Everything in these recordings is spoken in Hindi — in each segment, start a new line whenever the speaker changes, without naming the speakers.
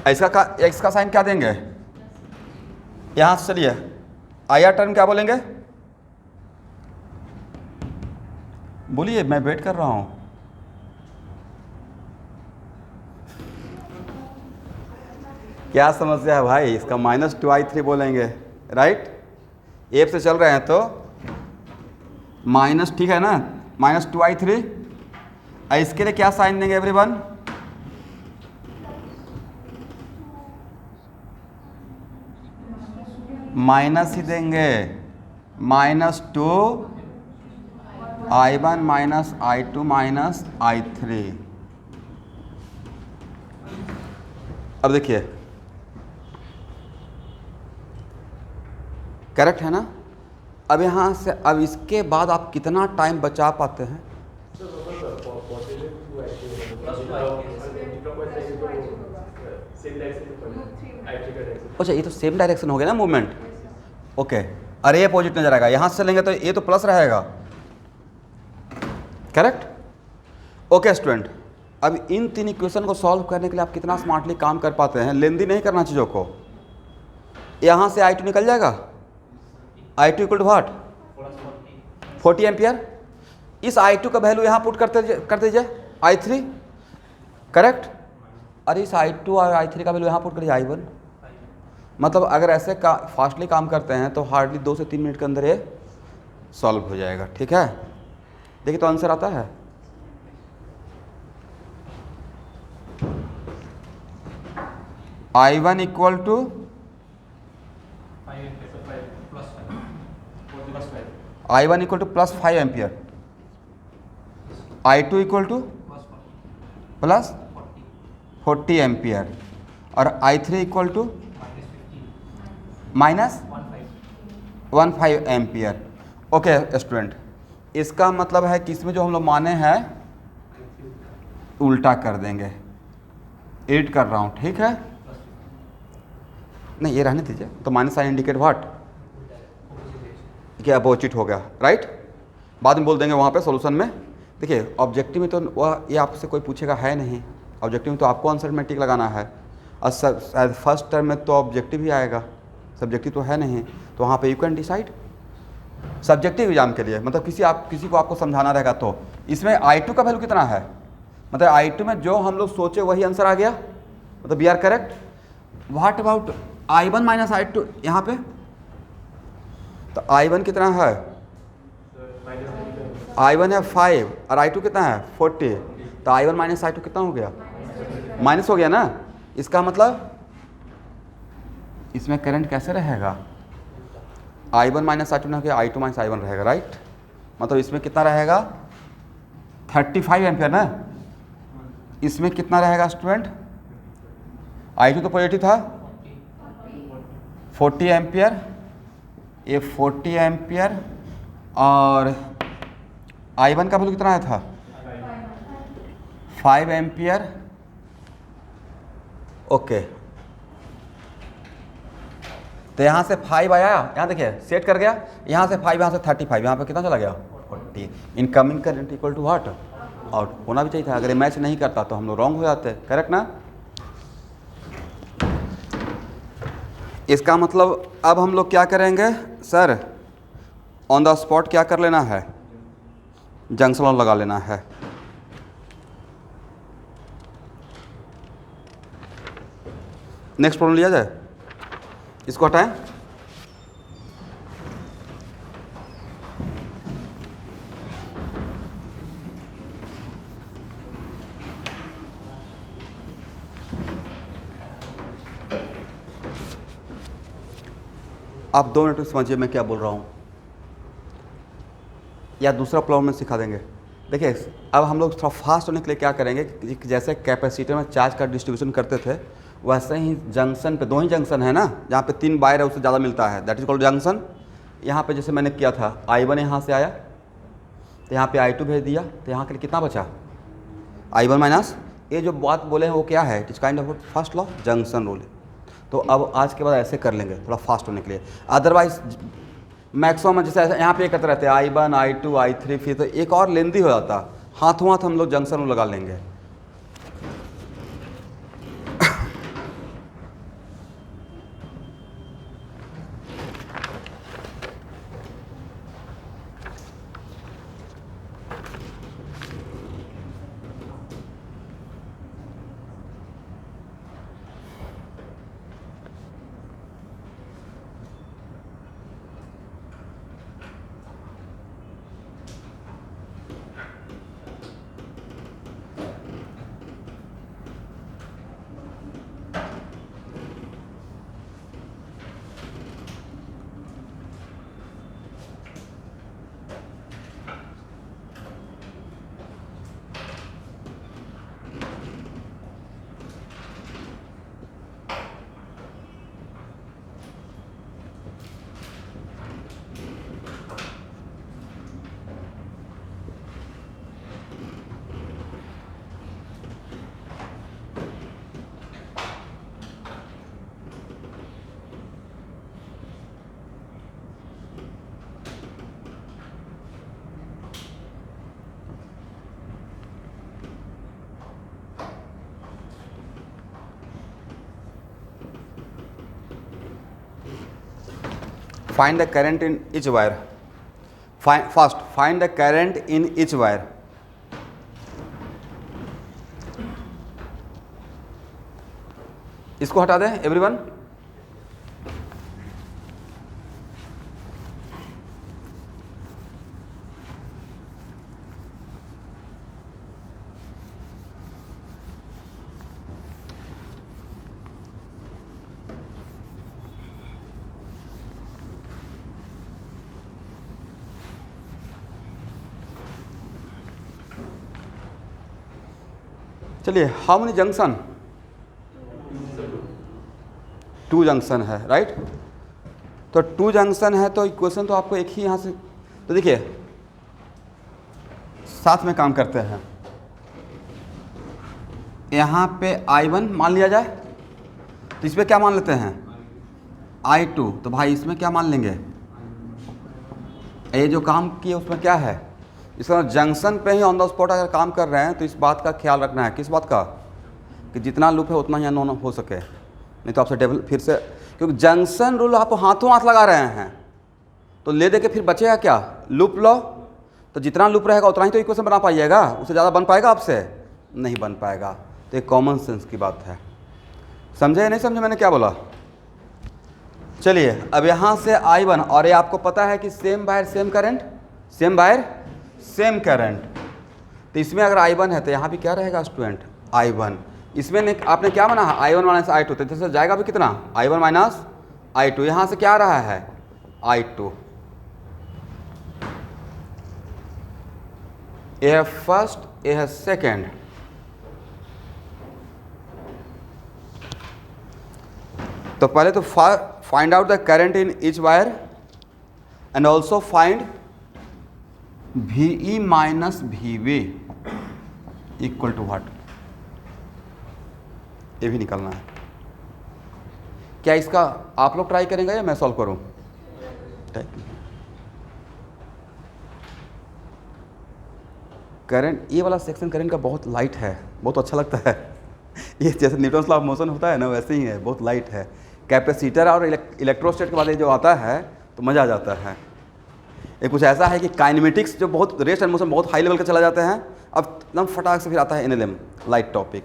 एक्स का साइन क्या देंगे, यहाँ से चलिए आई आर टर्म क्या बोलेंगे, बोलिए मैं वेट कर रहा हूँ। क्या समस्या है भाई, इसका -2i3 बोलेंगे, राइट। एफ से चल रहे हैं तो माइनस, ठीक है ना, -2i3। इसके लिए क्या साइन देंगे एवरीवन, माइनस ही देंगे, -2i1 -i2 -i3। अब देखिए करेक्ट है ना। अब यहाँ से अब इसके बाद आप कितना टाइम बचा पाते हैं, अच्छा ये तो सेम डायरेक्शन हो गया ना मूवमेंट, ओके। अरे ये अपोजिट नजर आएगा, यहाँ से चलेंगे तो ये तो प्लस रहेगा, करेक्ट। ओके स्टूडेंट, अब इन 3 इक्वेशन को सॉल्व करने के लिए आप कितना स्मार्टली काम कर पाते हैं, लेंदी नहीं करना चीज़ों को। यहाँ से I2 निकल जाएगा, I2 equal to what, 40 ampere. इस I2 का वैल्यू यहाँ पुट कर दीजिए I3, करेक्ट। अरे इस I2 और I3 का वैल्यू यहाँ पुट करिए I1। मतलब अगर ऐसे फास्टली काम करते हैं तो हार्डली 2 से 3 मिनट के अंदर ये सॉल्व हो जाएगा, ठीक है। देखिए तो आंसर आता है I1 equal to I1 equal to +5 ampere, I2 equal to +40 ampere और I3 equal to -15 ampere. Okay student, इसका मतलब है कि इसमें जो हम लोग माने हैं उल्टा कर देंगे, एड कर रहा हूँ, ठीक है। नहीं ये रहने दीजिए, तो माइनस साइन इंडिकेट व्हाट, क्या अपोजिट हो गया, राइट। बाद में बोल देंगे वहाँ पे सॉल्यूशन में। देखिए ऑब्जेक्टिव में तो वह ये आपसे कोई पूछेगा है नहीं, ऑब्जेक्टिव में तो आपको आंसर में टिक लगाना है, और फर्स्ट टर्म में तो ऑब्जेक्टिव ही आएगा, सब्जेक्टिव तो है नहीं, तो वहाँ पे you can decide subjective exam के लिए, मतलब किसी को आपको समझाना रहेगा। तो इसमें I2 का वैल्यू कितना है, मतलब I2 में जो हम लोग सोचे वही आंसर आ गया, मतलब we are correct. What about I1 -i2, यहाँ पे तो I1 कितना है, I1 है 5 और I2 कितना है 40, तो I1 -i2 कितना हो गया, माइनस हो गया ना। इसका मतलब इसमें करंट कैसे रहेगा, I1 -i2 ना कि I2 -i1 रहेगा, राइट। मतलब इसमें कितना रहेगा 35 एम्पियर ना, इसमें कितना रहेगा स्टूडेंट, I2 तो पॉजिटिव था 40 एम्पियर, ये 40 एम्पियर और I1 का वैल्यू कितना आया था 5 एम्पियर, ओके। तो यहाँ से 5 आया, यहाँ देखिए सेट कर गया, यहाँ से 5, यहाँ से 35, यहाँ पे कितना चला गया 40। Incoming current equal to what, out होना भी चाहिए था। अगर ये मैच नहीं करता तो हम लोग रॉन्ग हो जाते, करेक्ट ना। इसका मतलब अब हम लोग क्या करेंगे सर, ऑन द स्पॉट क्या कर लेना है, जंक्शन लॉ लगा लेना है। नेक्स्ट प्रॉब्लम लिया जाए, इसको हटाएं। आप 2 मिनट में समझिए मैं क्या बोल रहा हूँ, या दूसरा प्रॉब्लम में सिखा देंगे। देखिए अब हम लोग थोड़ा फास्ट होने के लिए क्या करेंगे कि जैसे कैपेसिटर में चार्ज का डिस्ट्रीब्यूशन करते थे, वैसे ही जंक्शन पे 2 ही जंक्शन है ना, जहाँ पे 3 वायर है उससे ज़्यादा मिलता है, दैट इज कॉल्ड जंक्शन। यहाँ पे जैसे मैंने किया था I1 यहाँ से आया तो यहाँ पे I2 भेज दिया, तो यहाँ के लिए कितना बचा I1 माइनस, ये जो बात बोले हैं वो क्या है, it is kind of first law junction rule. तो अब आज के बाद ऐसे कर लेंगे थोड़ा फास्ट होने के लिए, अदरवाइज मैक्सिमम जैसे यहाँ पे करते रहते हैं I1 I2 I3, फिर तो एक और लेंदी हो जाता, हाथों हाथ हम लोग जंक्शन रूल लगा लेंगे। Find the current in each wire. First find the current in each wire. इसको हटा दें एवरीवन। चलिए, हाउ मेनी जंक्शन? 2 जंक्शन है, राइट। तो 2 जंक्शन है तो इक्वेशन तो आपको एक ही यहाँ से, तो देखिए साथ में काम करते हैं। यहाँ पे I1 मान लिया जाए, तो इसमें क्या मान लेते हैं? I2। तो भाई इसमें क्या मान लेंगे? ये जो काम किए उसमें क्या है? इसका जंक्शन पे ही ऑन द स्पॉट अगर काम कर रहे हैं तो इस बात का ख्याल रखना है। किस बात का? कि जितना लूप है उतना ही अननोन हो सके, नहीं तो आपसे डेवल फिर से, क्योंकि जंक्शन रूल आप हाथों हाथ लगा रहे हैं तो ले दे के फिर बचेगा क्या? लूप लो। तो जितना लूप रहेगा उतना ही तो इक्वेशन बना पाइएगा, उससे ज़्यादा बन पाएगा आपसे? नहीं बन पाएगा। तो एक कॉमन सेंस की बात है। समझे या नहीं समझे मैंने क्या बोला? चलिए, अब यहाँ से I1, और ये आपको पता है कि same wire same current, same wire same current. तो इसमें अगर I1 है तो यहाँ भी क्या रहेगा स्टूडेंट? I1। इसमें आपने क्या माना है? I1 minus I2। तो जैसे जाएगा भी कितना? I1 minus I2। यहाँ से क्या आ रहा है? I2। ये है फर्स्ट, ये है सेकेंड। तो पहले तो find out the current in each wire and also find VE minus VV equal to what? ये भी निकालना है। क्या इसका आप लोग ट्राई करेंगे या मैं सॉल्व करूं? करंट, ये वाला सेक्शन करंट का बहुत लाइट है, बहुत अच्छा लगता है। ये जैसे न्यूटन्स लॉ ऑफ मोशन होता है ना, वैसे ही है, बहुत लाइट है। कैपेसिटर और इलेक्ट्रोस्टेट के बाद ये जो आता है तो मज़ा आ जाता है। ये कुछ ऐसा है कि काइनेमेटिक्स जो बहुत रेस्ट एंड मोशन बहुत हाई लेवल का चला जाते हैं, अब एकदम फटाक से फिर आता है NLM लाइट टॉपिक।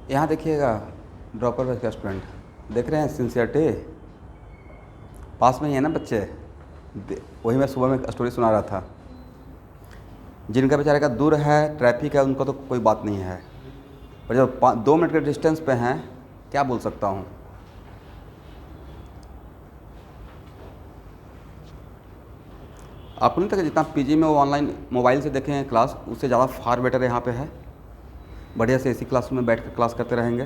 यहाँ देखिएगा ड्रॉपर बैच का स्टूडेंट, देख रहे हैं सिंसियरिटी? पास में ही है ना बच्चे? वही मैं सुबह में स्टोरी सुना रहा था। जिनका बेचारे का दूर है, ट्रैफिक है, उनको तो कोई बात नहीं है, पर जब 2 मिनट के डिस्टेंस पे हैं, क्या बोल सकता हूँ। आपको नहीं लगता जितना PG में वो ऑनलाइन मोबाइल से देखे हैं क्लास, उससे ज़्यादा फार बेटर यहाँ पे है। बढ़िया से इसी क्लास में बैठ कर क्लास करते रहेंगे।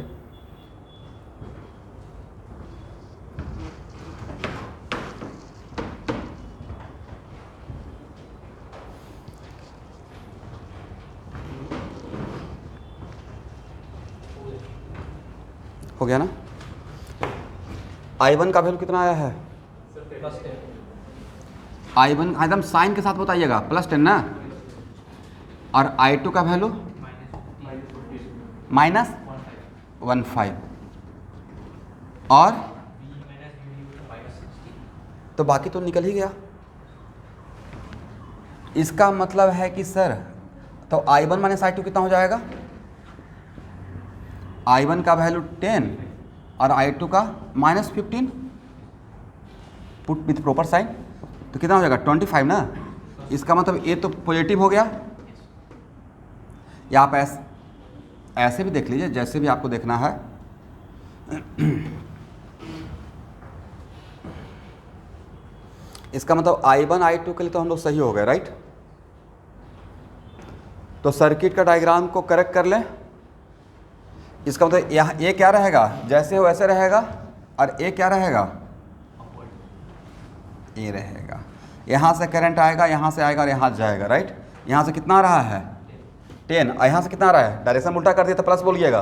हो गया ना? I1 का वैल्यू कितना आया है? I1 एकदम साइन के साथ बताइएगा, +10 ना। और I2 का वैल्यू -15 और तो बाकी तो निकल ही गया। इसका मतलब है कि सर तो I1 माइनस I2 कितना हो जाएगा? I1 का वैल्यू 10 और I2 का -15, पुट विथ प्रॉपर साइन, तो कितना हो जाएगा? 25 ना। इसका मतलब ये तो पॉजिटिव हो गया। या आप ऐसे भी देख लीजिए, जैसे भी आपको देखना है। इसका मतलब I1 I2 के लिए तो हम लोग सही हो गए, राइट। तो सर्किट का डायग्राम को करेक्ट कर लें। इसका मतलब यहाँ ये क्या रहेगा? जैसे हो वैसे रहेगा। और ये क्या रहेगा? ये रहेगा। यहाँ से करंट आएगा, यहाँ से आएगा और यहाँ जाएगा, राइट। यहाँ से कितना आ रहा है? 10। और यहाँ से कितना आ रहा है? डायरेक्शन उल्टा कर दिया तो प्लस बोलिएगा,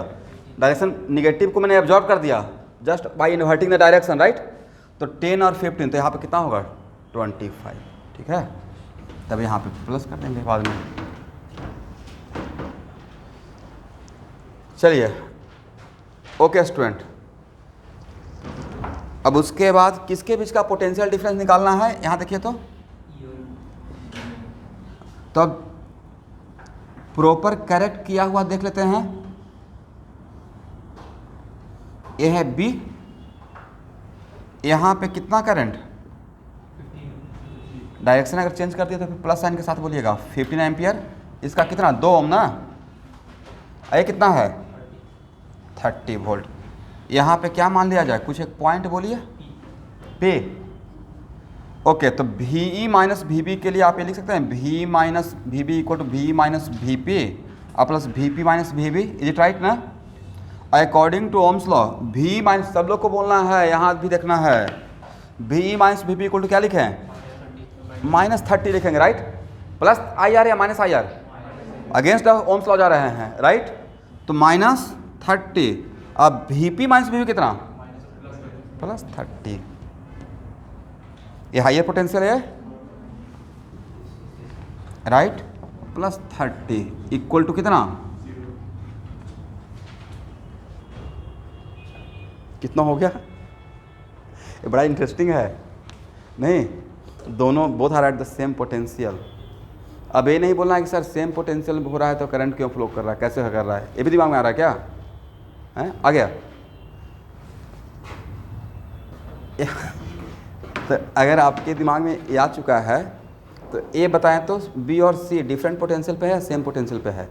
डायरेक्शन निगेटिव को मैंने एब्जॉर्ब कर दिया just by inverting the direction, right. तो 10 और 15, तो यहाँ पे कितना होगा 25, ठीक है। तब यहाँ पे प्लस कर देंगे बाद में। चलिए ओके स्टूडेंट, अब उसके बाद किसके बीच का पोटेंशियल डिफरेंस निकालना है, यहाँ देखिए तो अब प्रॉपर करेक्ट किया हुआ देख लेते हैं। ये है बी, यहाँ पे कितना करंट, डायरेक्शन अगर चेंज कर दिया तो फिर प्लस साइन के साथ बोलिएगा 15 एम्पियर। इसका कितना 2 ओम ना, ये कितना है 30 वोल्ट। यहाँ पे क्या मान लिया जाए, कुछ एक पॉइंट बोलिए पे। ओके, तो VE माइनस VB के लिए आप ये लिख सकते हैं V minus VB equal to V minus VP और plus VP minus VB, is it right ना। According to Ohm's law V minus, सब लोग को बोलना है, यहाँ भी देखना है, VE minus VB equal to क्या लिखें -30 लिखेंगे, राइट। प्लस IR या minus IR, against Ohm's law जा रहे हैं, राइट। तो -30, अब VP माइनस VB कितना +30, ये हाइयर पोटेंशियल है, राइट। +30 इक्वल टू कितना, कितना हो गया, ये बड़ा इंटरेस्टिंग है नहीं, दोनों both are at the same potential. अब ये नहीं बोलना है कि सर सेम पोटेंशियल हो रहा है तो करंट क्यों फ्लो कर रहा है, कैसे कर रहा है, ये भी दिमाग में आ रहा है क्या, है आ गया। तो अगर आपके दिमाग में ये आ चुका है तो ये बताएं तो बी और सी डिफरेंट पोटेंशियल पे है, सेम पोटेंशियल पे है।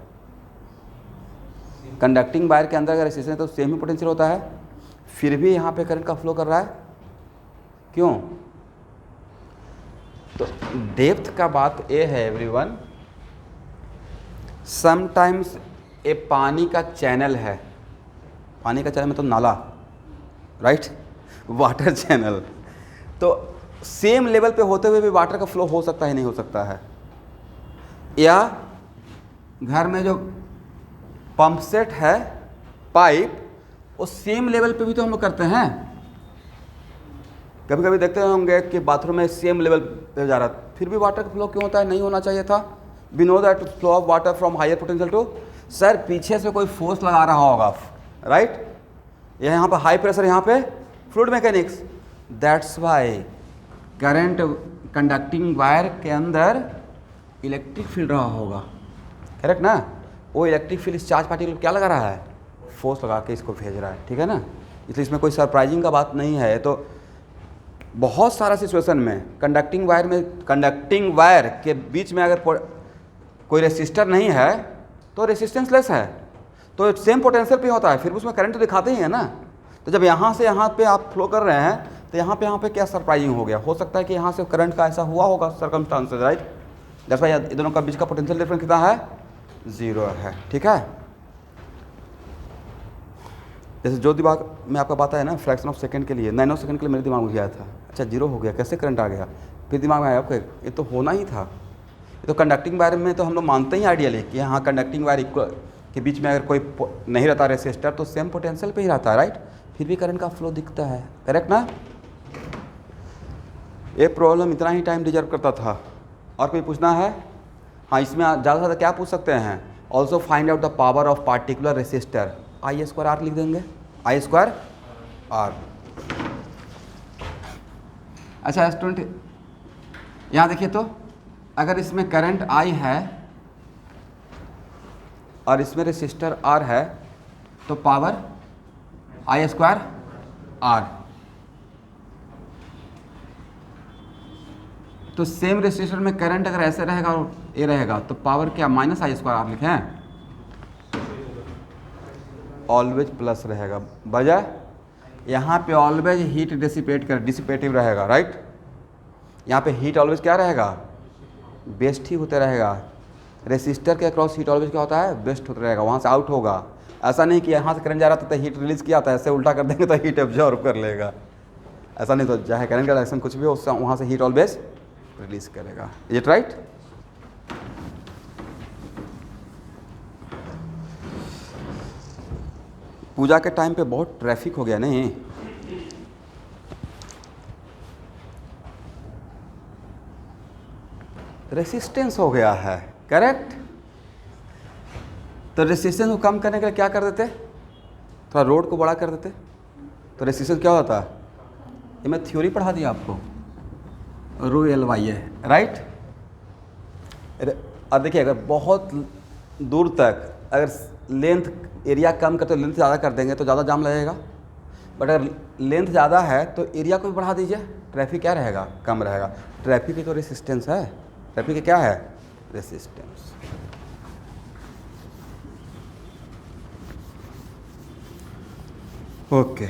कंडक्टिंग वायर के अंदर अगर रेजिस्टेंस है तो सेम ही पोटेंशियल होता है, फिर भी यहाँ पे करंट का फ्लो कर रहा है, क्यों। तो डेप्थ का बात ये है एवरीवन, समटाइम्स ये पानी का चैनल है, पानी का चैनल में तो नाला, राइट, वाटर चैनल, तो सेम लेवल पे होते हुए भी वाटर का फ्लो हो सकता है नहीं हो सकता है। या घर में जो पंप सेट है पाइप, वो सेम लेवल पे भी तो हम लोग करते हैं, कभी कभी देखते होंगे कि बाथरूम में सेम लेवल पे जा रहा है, फिर भी वाटर का फ्लो क्यों होता है, नहीं होना चाहिए था। We know that flow of water from higher potential to, sir पीछे से कोई फोर्स लगा रहा होगा, राइट। यहाँ पे हाई प्रेशर, यहाँ पे fluid mechanics, that's why current conducting wire के अंदर इलेक्ट्रिक फील्ड रहा होगा, करेक्ट ना। वो इलेक्ट्रिक फील्ड इस चार्ज पार्टिकल क्या लगा रहा है, फोर्स लगा के इसको भेज रहा है, ठीक है ना। इसलिए इसमें कोई सरप्राइजिंग का बात नहीं है। तो बहुत सारा सिचुएशन में कंडक्टिंग वायर के बीच में अगर कोई रेसिस्टर नहीं है तो रेसिस्टेंस लेस है, तो सेम पोटेंशियल पे होता है, फिर उसमें करंट तो दिखाते ही है ना। तो जब यहाँ से यहाँ पे आप फ्लो कर रहे हैं तो यहाँ पे क्या सरप्राइजिंग हो गया, हो सकता है कि यहाँ से करंट का ऐसा हुआ होगा circumstances, right. That's why in दोनों का बीच का पोटेंशियल डिफरेंस कितना है, 0 है, ठीक है। जैसे जो दिमाग में आपका बात है ना, फ्रैक्शन ऑफ सेकंड के लिए, नैनो सेकंड के लिए मेरे दिमाग में गया था, अच्छा 0 हो गया, कैसे करंट आ गया, फिर दिमाग में आया ओके ये तो होना ही था। ये तो कंडक्टिंग वायर में तो हम लोग मानते ही आइडियली कि हाँ कंडक्टिंग वायर के बीच में अगर कोई नहीं रहता रेसिस्टर तो सेम पोटेंशियल पे ही रहता है, राइट, फिर भी करंट का फ्लो दिखता है, करेक्ट ना। ये प्रॉब्लम इतना ही टाइम डिजर्व करता था। और कोई पूछना है, हाँ इसमें ज़्यादा से ज़्यादा क्या पूछ सकते हैं, also find out the power of particular resistor, I² R लिख देंगे, I² R। अच्छा स्टूडेंट यहाँ देखिए तो, अगर इसमें करंट I है और इसमें रेसिस्टर R है तो पावर I² R। तो सेम रेसिस्टर में करंट अगर ऐसे रहेगा और ये रहेगा तो पावर क्या -I² R लिखें, ऑलवेज प्लस रहेगा, बजाय यहाँ पे ऑलवेज हीट डिसिपेटिव रहेगा, राइट। यहाँ पे हीट ऑलवेज क्या रहेगा, बेस्ट ही होते रहेगा। रेसिस्टर के अक्रॉस हीट ऑलवेज क्या होता है, बेस्ट होता रहेगा, वहाँ से आउट होगा। ऐसा नहीं कि यहाँ से करंट जा रहा था तो हीट रिलीज किया था, ऐसे उल्टा कर देंगे तो हीट एब्जॉर्ब कर लेगा, ऐसा नहीं। तो चाहे करंट का डायरेक्शन कुछ भी हो, वहाँ से हीट ऑलवेज रिलीज करेगा, इज इट राइट। पूजा के टाइम पे बहुत ट्रैफिक हो गया नहीं? रेसिस्टेंस हो गया है, करेक्ट? तो रेसिस्टेंस को कम करने के लिए क्या कर देते? थोड़ा रोड को बड़ा कर देते, तो रेसिस्टेंस क्या होता? ये मैं थ्योरी पढ़ा दिया आपको, रो एल वाई है, राइट? और देखिए अगर बहुत दूर तक अगर लेंथ एरिया कम कर तो लेंथ ज़्यादा कर देंगे तो ज़्यादा जाम लगेगा, बट अगर लेंथ ज़्यादा है तो एरिया को भी बढ़ा दीजिए, ट्रैफिक क्या रहेगा? कम रहेगा। ट्रैफिक की तो रेसिस्टेंस है, ट्रैफिक क्या है? रेसिस्टेंस। ओके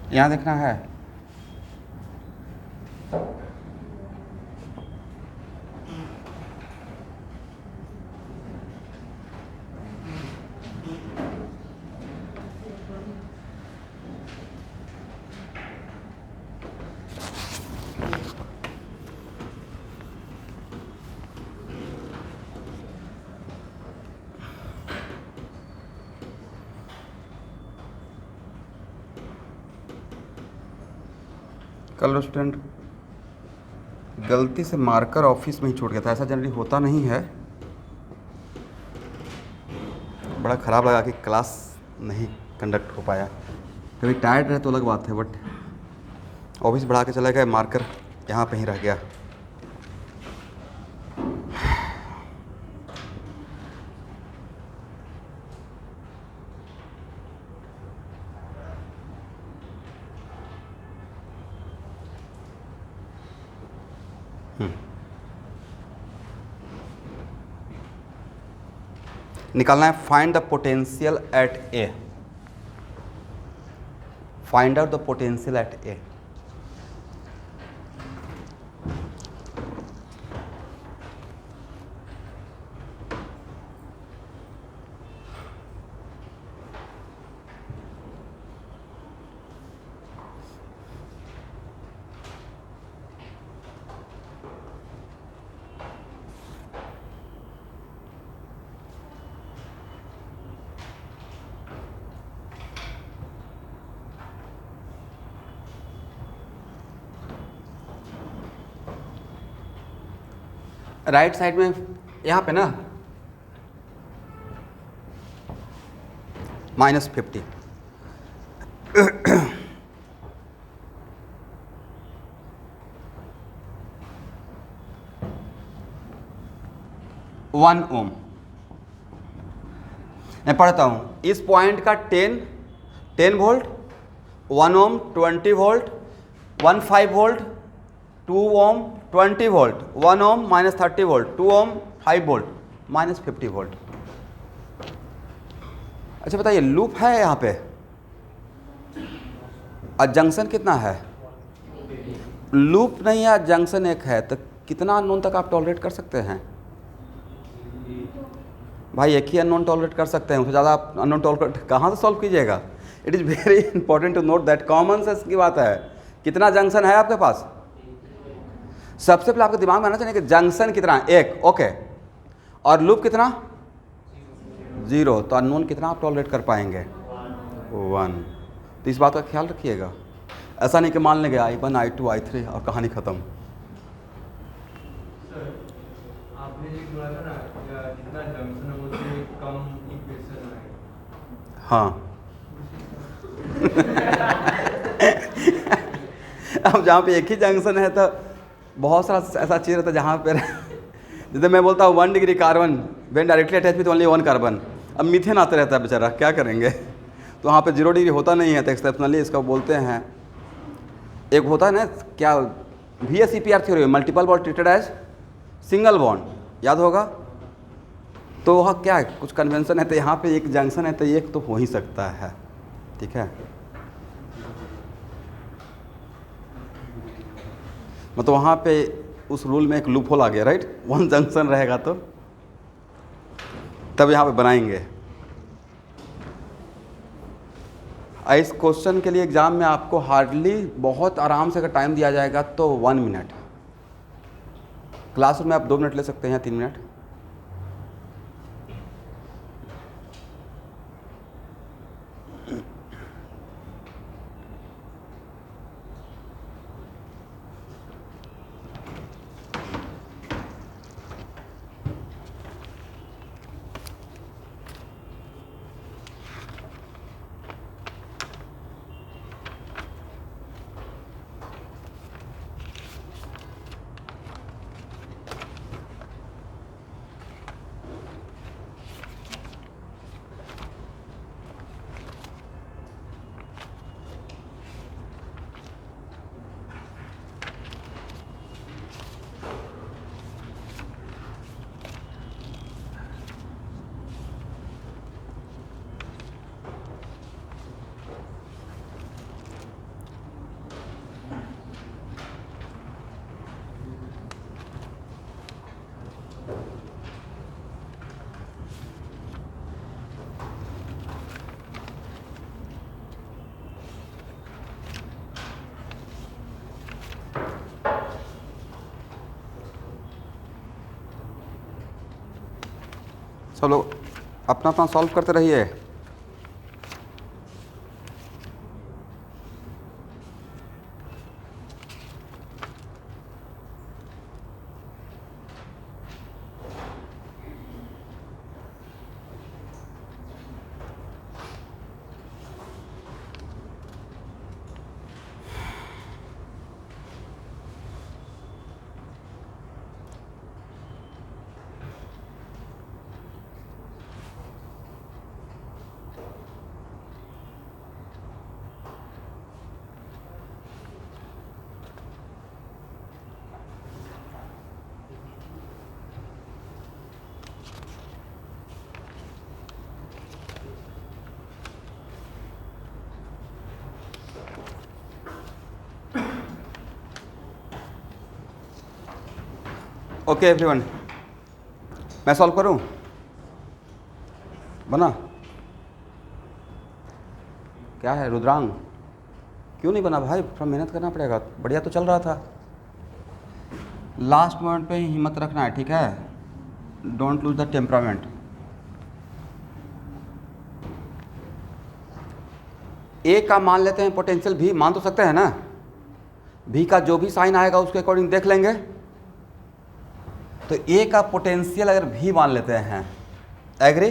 यहाँ देखना है, कल स्टूडेंट गलती से मार्कर ऑफिस में ही छूट गया था, ऐसा जनरली होता नहीं है। बड़ा ख़राब लगा कि क्लास नहीं कंडक्ट हो पाया। कभी टायर्ड रहे तो अलग बात है, बट ऑफिस बढ़ा के चला गया, मार्कर यहाँ पे ही रह गया। निकालना है find the potential at A, find out the potential at A. Right side में यहाँ पे ना -50, वन ओम। मैं पढ़ता हूँ, इस पॉइंट का 10 वोल्ट, 1 ओम 20 वोल्ट, 15 वोल्ट, 2 ओम 20 वोल्ट, 1 ओम -30 वोल्ट, 2 ओम 5 वोल्ट, -50 वोल्ट। अच्छा बताइए, लूप है यहाँ पे और जंक्शन कितना है? लूप नहीं है, जंक्शन एक है, तो कितना अननोन तक आप टॉलरेट कर सकते हैं? भाई एक ही अननोन टॉलरेट कर सकते हैं, उससे ज़्यादा आप अननोन टॉलरेट कहाँ से सॉल्व कीजिएगा? It is very important to note that, common sense की बात है। कितना जंक्शन है आपके पास? सबसे पहले आपके दिमाग में आना चाहिए कि जंक्शन कितना है, एक, ओके, और लूप कितना? 0, तो अननोन कितना आप टॉलरेट कर पाएंगे? 1। तो इस बात का ख्याल रखिएगा, ऐसा नहीं कि मान लेंगे I1 I2 I3 और कहानी ख़त्म।
आपने आपने ये बोला था ना जितना जंक्शन है उससे कम इक्वेशन आएगा।
हाँ अब जहाँ पे एक ही जंक्शन है तो बहुत सारा ऐसा चीज़ रहता है जहाँ पे जैसे मैं बोलता हूँ 1 degree carbon when directly attach with only 1 carbon, अब मीथेन आते रहता है बेचारा, क्या करेंगे। तो वहाँ पे 0 डिग्री होता नहीं है, तो एक्सेप्शनली इसका बोलते हैं। एक होता है ना क्या, VSEPR theory, multiple bond treated as single bond, याद होगा। तो वह क्या है, कुछ कन्वेंशन है, तो यहाँ पे एक जंक्शन है तो एक तो हो ही सकता है, ठीक है। मतलब वहाँ पे उस रूल में एक लूप होल आ गया, राइट। 1 जंक्शन रहेगा तो तब यहाँ पे बनाएंगे। इस क्वेश्चन के लिए एग्ज़ाम में आपको हार्डली बहुत आराम से अगर टाइम दिया जाएगा तो 1 मिनट, क्लासरूम में आप 2 मिनट ले सकते हैं, 3 मिनट। सब लोग अपना अपना सॉल्व करते रहिए। ओके एवरीवन, मैं सॉल्व करूं, बना क्या है रुद्रांग, क्यों नहीं बना भाई, थोड़ा मेहनत करना पड़ेगा, बढ़िया तो चल रहा था। लास्ट मोमेंट पे ही हिम्मत रखना है, ठीक है, डोंट लूज द टेम्परामेंट। ए का मान लेते हैं पोटेंशियल भी, मान तो सकते हैं ना, भी का जो भी साइन आएगा उसके अकॉर्डिंग देख लेंगे। तो ए का पोटेंशियल अगर भी मान लेते हैं, एग्री,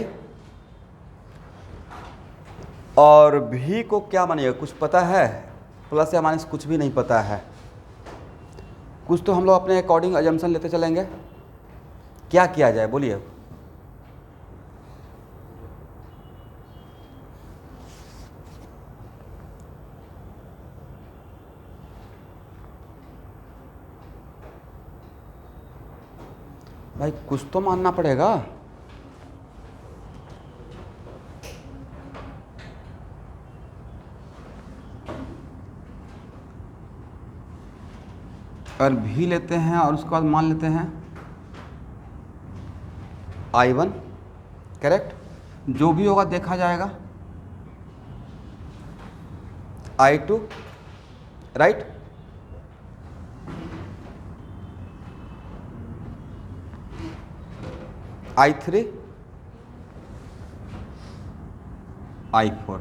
और भी को क्या मानिएगा, कुछ पता है, प्लस या माइनस कुछ भी नहीं पता है, कुछ तो हम लोग अपने अकॉर्डिंग अजम्पशन लेते चलेंगे। क्या किया जाए बोलिए। भाई कुछ तो मानना पड़ेगा। अगर भी लेते हैं और उसके बाद मान लेते हैं I1, करेक्ट, जो भी होगा देखा जाएगा, I2, right, I3, I4।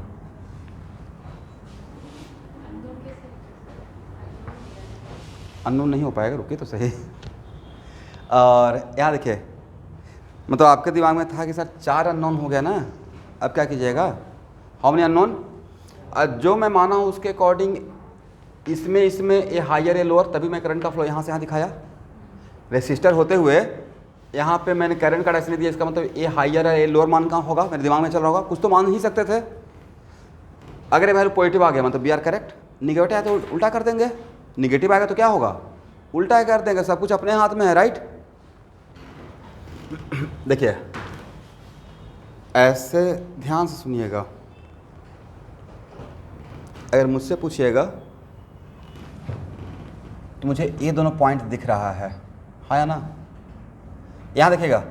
Unknown नहीं हो पाएगा, रुकिए तो सही। और यहाँ देखिए मतलब आपके दिमाग में था कि सर 4 अननोन हो गया ना, अब क्या कीजिएगा, हाउ मेनी अननोन, जो मैं माना हूँ उसके अकॉर्डिंग इसमें ए हायर ए लोअर, तभी मैं करंट का फ्लो यहाँ से यहाँ दिखाया। रेसिस्टर होते हुए यहाँ पे मैंने करंट का डायरेक्शन दिया, इसका मतलब ए हायर है ए लोअर मान कहाँ होगा, मेरे दिमाग में चल रहा होगा, कुछ तो मान ही सकते थे। अगर ये वैल्यू पॉजिटिव आ गया मतलब वी आर करेक्ट, निगेटिव आया तो उल्टा कर देंगे, निगेटिव आएगा तो क्या होगा, उल्टा कर देंगे, सब कुछ अपने हाथ में है, राइट। देखिए ऐसे ध्यान से सुनिएगा, अगर मुझसे पूछिएगा तो मुझे ये दोनों पॉइंट दिख रहा है, हाँ या ना। यहाँ देखिएगा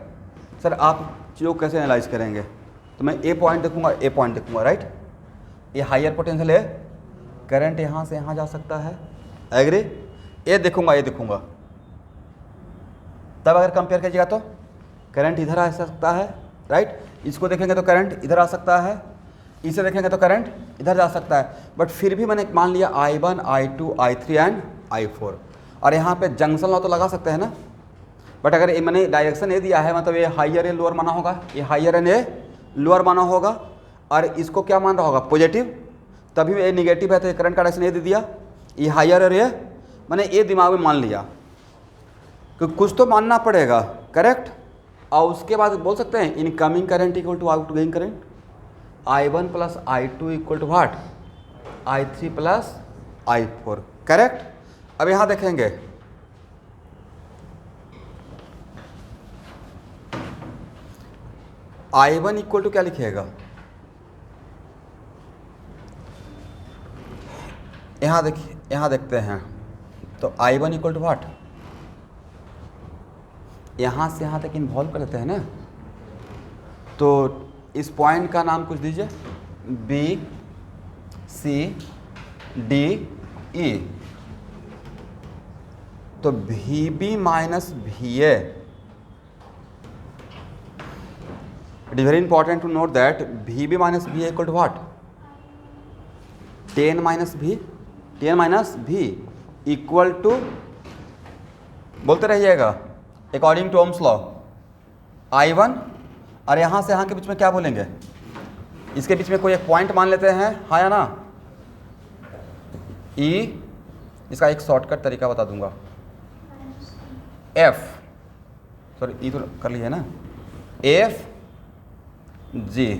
सर आप चीज़ों को कैसे एनालाइज करेंगे, तो मैं ए पॉइंट देखूंगा, ए पॉइंट देखूंगा, राइट। ये हायर पोटेंशियल है, करंट यहाँ से यहाँ जा सकता है, एग्री। ए देखूंगा, ये देखूंगा, तब अगर कंपेयर कीजिएगा तो करंट इधर आ सकता है, राइट। इसको देखेंगे तो करंट इधर आ सकता है, इसे देखेंगे तो करंट इधर जा सकता है, बट फिर भी मैंने मान लिया I1, I2, I3 and I4, और यहाँ पे जंक्शन लॉ तो लगा सकते हैं ना। बट अगर मैंने डायरेक्शन ए दिया है, मतलब ये हायर ए लोअर माना होगा, ये हायर एंड ए लोअर माना होगा, और इसको क्या मान रहा होगा, पॉजिटिव, तभी ए निगेटिव है तो ये करंट का डायरेक्शन ए दे दिया, ये हायर और ये मैंने ए दिमाग में मान लिया, क्योंकि कुछ तो मानना पड़ेगा, करेक्ट। और उसके बाद बोल सकते हैं incoming current equal to outgoing current, I1 plus I2 equal to what, I3 plus I4, correct. अब यहाँ देखेंगे I1 इक्वल टू क्या लिखिएगा, यहाँ देखिए, यहाँ देखते हैं तो I1 इक्वल टू व्हाट, यहाँ से यहाँ तक इन्वॉल्व कर लेते हैं ना, तो इस पॉइंट का नाम कुछ दीजिए, बी सी डी ई, तो V B minus V A, it is very important to note that V B minus V A equal to what, 10 minus V equal to, बोलते रहिएगा according to Ohm's law, I1, और यहाँ से यहाँ के बीच में क्या बोलेंगे, इसके बीच में कोई एक पॉइंट मान लेते हैं, हाँ या ना। E, इसका एक शॉर्टकट तरीका बता दूंगा, F, सॉरी E तो कर लीजिए ना, F G,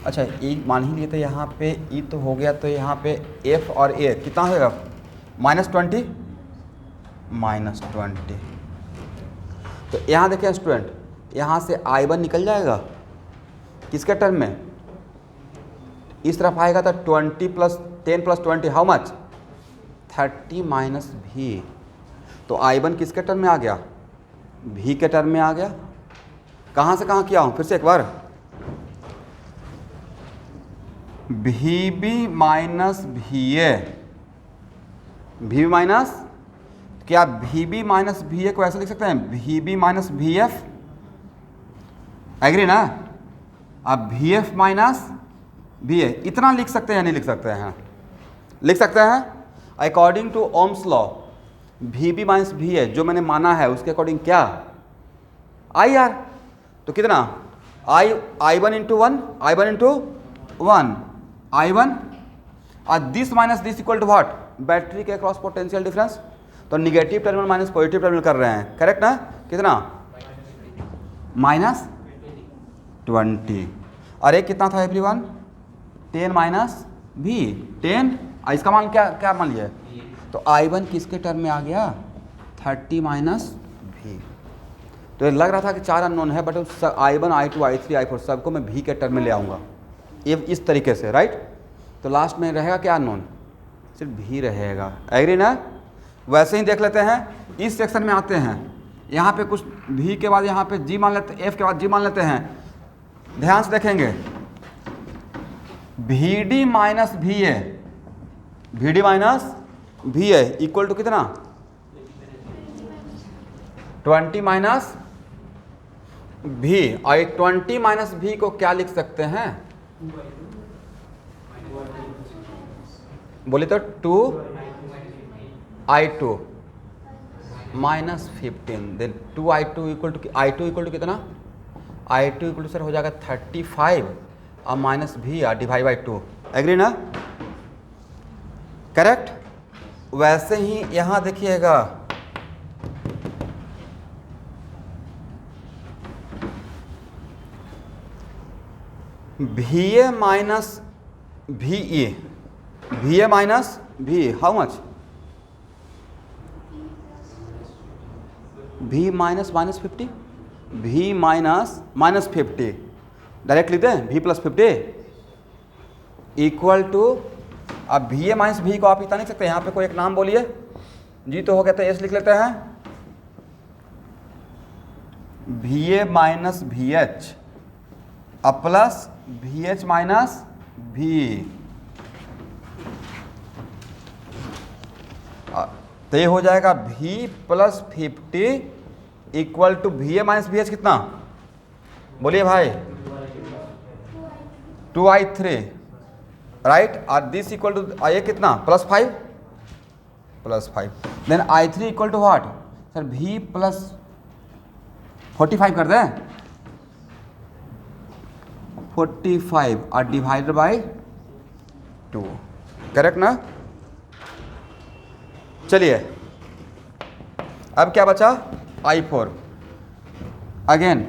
अच्छा E मान ही लिए थे, यहाँ पे E तो हो गया, तो यहाँ पे F और A कितना होगा, -20, तो यहाँ देखें स्टूडेंट, यहाँ से I1 निकल जाएगा किसके टर्म में, इस तरफ आएगा तो 20 plus 10 plus 20 how much, 30 minus भी, तो I1 किसके टर्म में आ गया, V के टर्म में आ गया। कहाँ से कहाँ किया हूँ, फिर से एक बार, V B minus V A, V B minus, क्या V B minus V A को ऐसे लिख सकते हैं, V B minus V F, agree ना। अब V F minus V A इतना लिख सकते हैं, नहीं लिख सकते हैं, लिख सकते हैं। According to Ohm's law V B minus V A जो मैंने माना है उसके अकॉर्डिंग क्या, आई आर, तो कितना I1 into 1, I1 into 1, I1, और this minus this equal to what, battery के क्रॉस पोटेंशियल डिफरेंस, तो negative terminal minus positive terminal कर रहे हैं, करेक्ट ना, कितना, -20, और एक कितना था एवरीवन, 10 माइनस भी 10, इसका मान क्या मान लिया, तो I1 किसके टर्म में आ गया, 30 माइनस भी, तो लग रहा था कि 4 अननोन है, but I1, I2, I3, I4 सबको मैं भी के टर्म में ले आऊँगा, ये इस तरीके से, राइट। तो लास्ट में रहेगा क्या अननोन, सिर्फ भी रहेगा, एग्री ना। वैसे ही देख लेते हैं, इस सेक्शन में आते हैं, यहाँ पे कुछ भी के बाद यहाँ पे जी मान लेते हैं, एफ के बाद जी मान लेते हैं, ध्यान से देखेंगे, V D minus V A, V D minus V A equal to कितना, 20 माइनस भी, और 20 माइनस भी को क्या लिख सकते हैं, बोले तो 2I2 minus 15, then 2I2 equal to, I2 equal to कितना I two equal to sir हो जाएगा 35 और minus V R divide by 2। Agree ना? करेक्ट। वैसे ही यहाँ देखिएगा, V A minus V A, V A minus V, how much? V minus minus 50, V minus minus 50, direct लिखते हैं वी प्लस 50 इक्वल टू, अब वी ए माइनस वी को आप इतना नहीं सकते, यहाँ पे कोई एक नाम बोलिए, जी तो हो गया तो एस लिख लेते हैं, V A minus V H अब plus V H minus V, तो ये हो जाएगा v plus 50 equal to V A minus V H कितना, बोलिए भाई, 2i3 राइट, और दिस इक्वल टू आई कितना plus 5 then i3 equal to what sir, v plus 45 कर दें, 45 और डिवाइडेड बाई 2, करेक्ट ना? चलिए अब क्या बचा, i4 again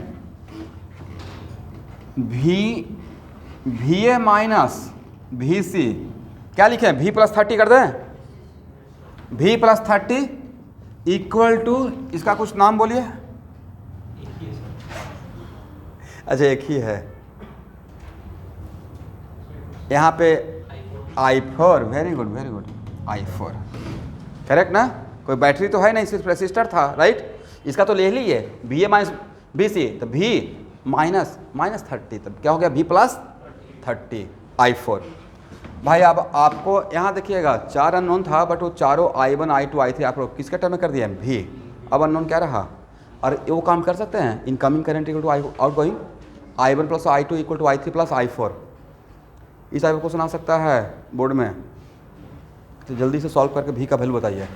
V A minus V C, क्या लिखे v प्लस 30 कर दें, v प्लस 30 इक्वल टू, इसका कुछ नाम बोलिए, अच्छा एक ही है यहाँ पे i4, very good i4, correct ना? कोई बैटरी तो है नहीं, सिर्फ रेसिस्टर था, राइट? इसका तो ले लीजिए V A minus B C, तो वी माइनस 30, तब क्या हो गया v प्लस 30 i4। भाई अब आपको यहाँ देखिएगा 4 अननोन था, बट वो चारों i1 i2 i3 आप लोग किसके टर्म में कर दिए v, अब अननोन क्या रहा, और वो काम कर सकते हैं, incoming current equal to outgoing i1 plus i2 equal to i3 plus i4, इस टाइप का क्वेश्चन आ सकता है बोर्ड में, तो जल्दी से सॉल्व करके v का वैल्यू बताइए।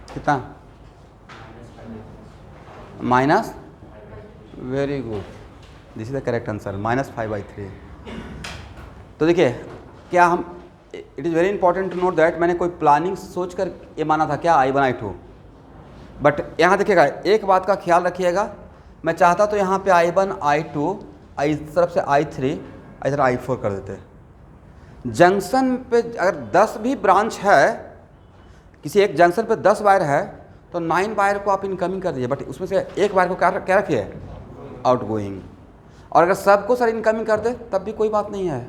कितना, minus, very good, this is the correct answer, -5/3। तो देखिए क्या हम, it is very important to note that, मैंने कोई प्लानिंग सोच कर ये माना था क्या i1 i2, बट यहाँ देखिएगा एक बात का ख्याल रखिएगा, मैं चाहता तो यहाँ पे i1 i2 इस तरफ से i3 इधर i4 कर देते। जंक्शन पे अगर 10 भी ब्रांच है, किसी एक जंक्शन पे 10 वायर है, तो 9 वायर को आप इनकमिंग कर दीजिए, बट उसमें से एक वायर को क्या रखिए, आउटगोइंग, और अगर सबको सर इनकमिंग कर दे तब भी कोई बात नहीं है,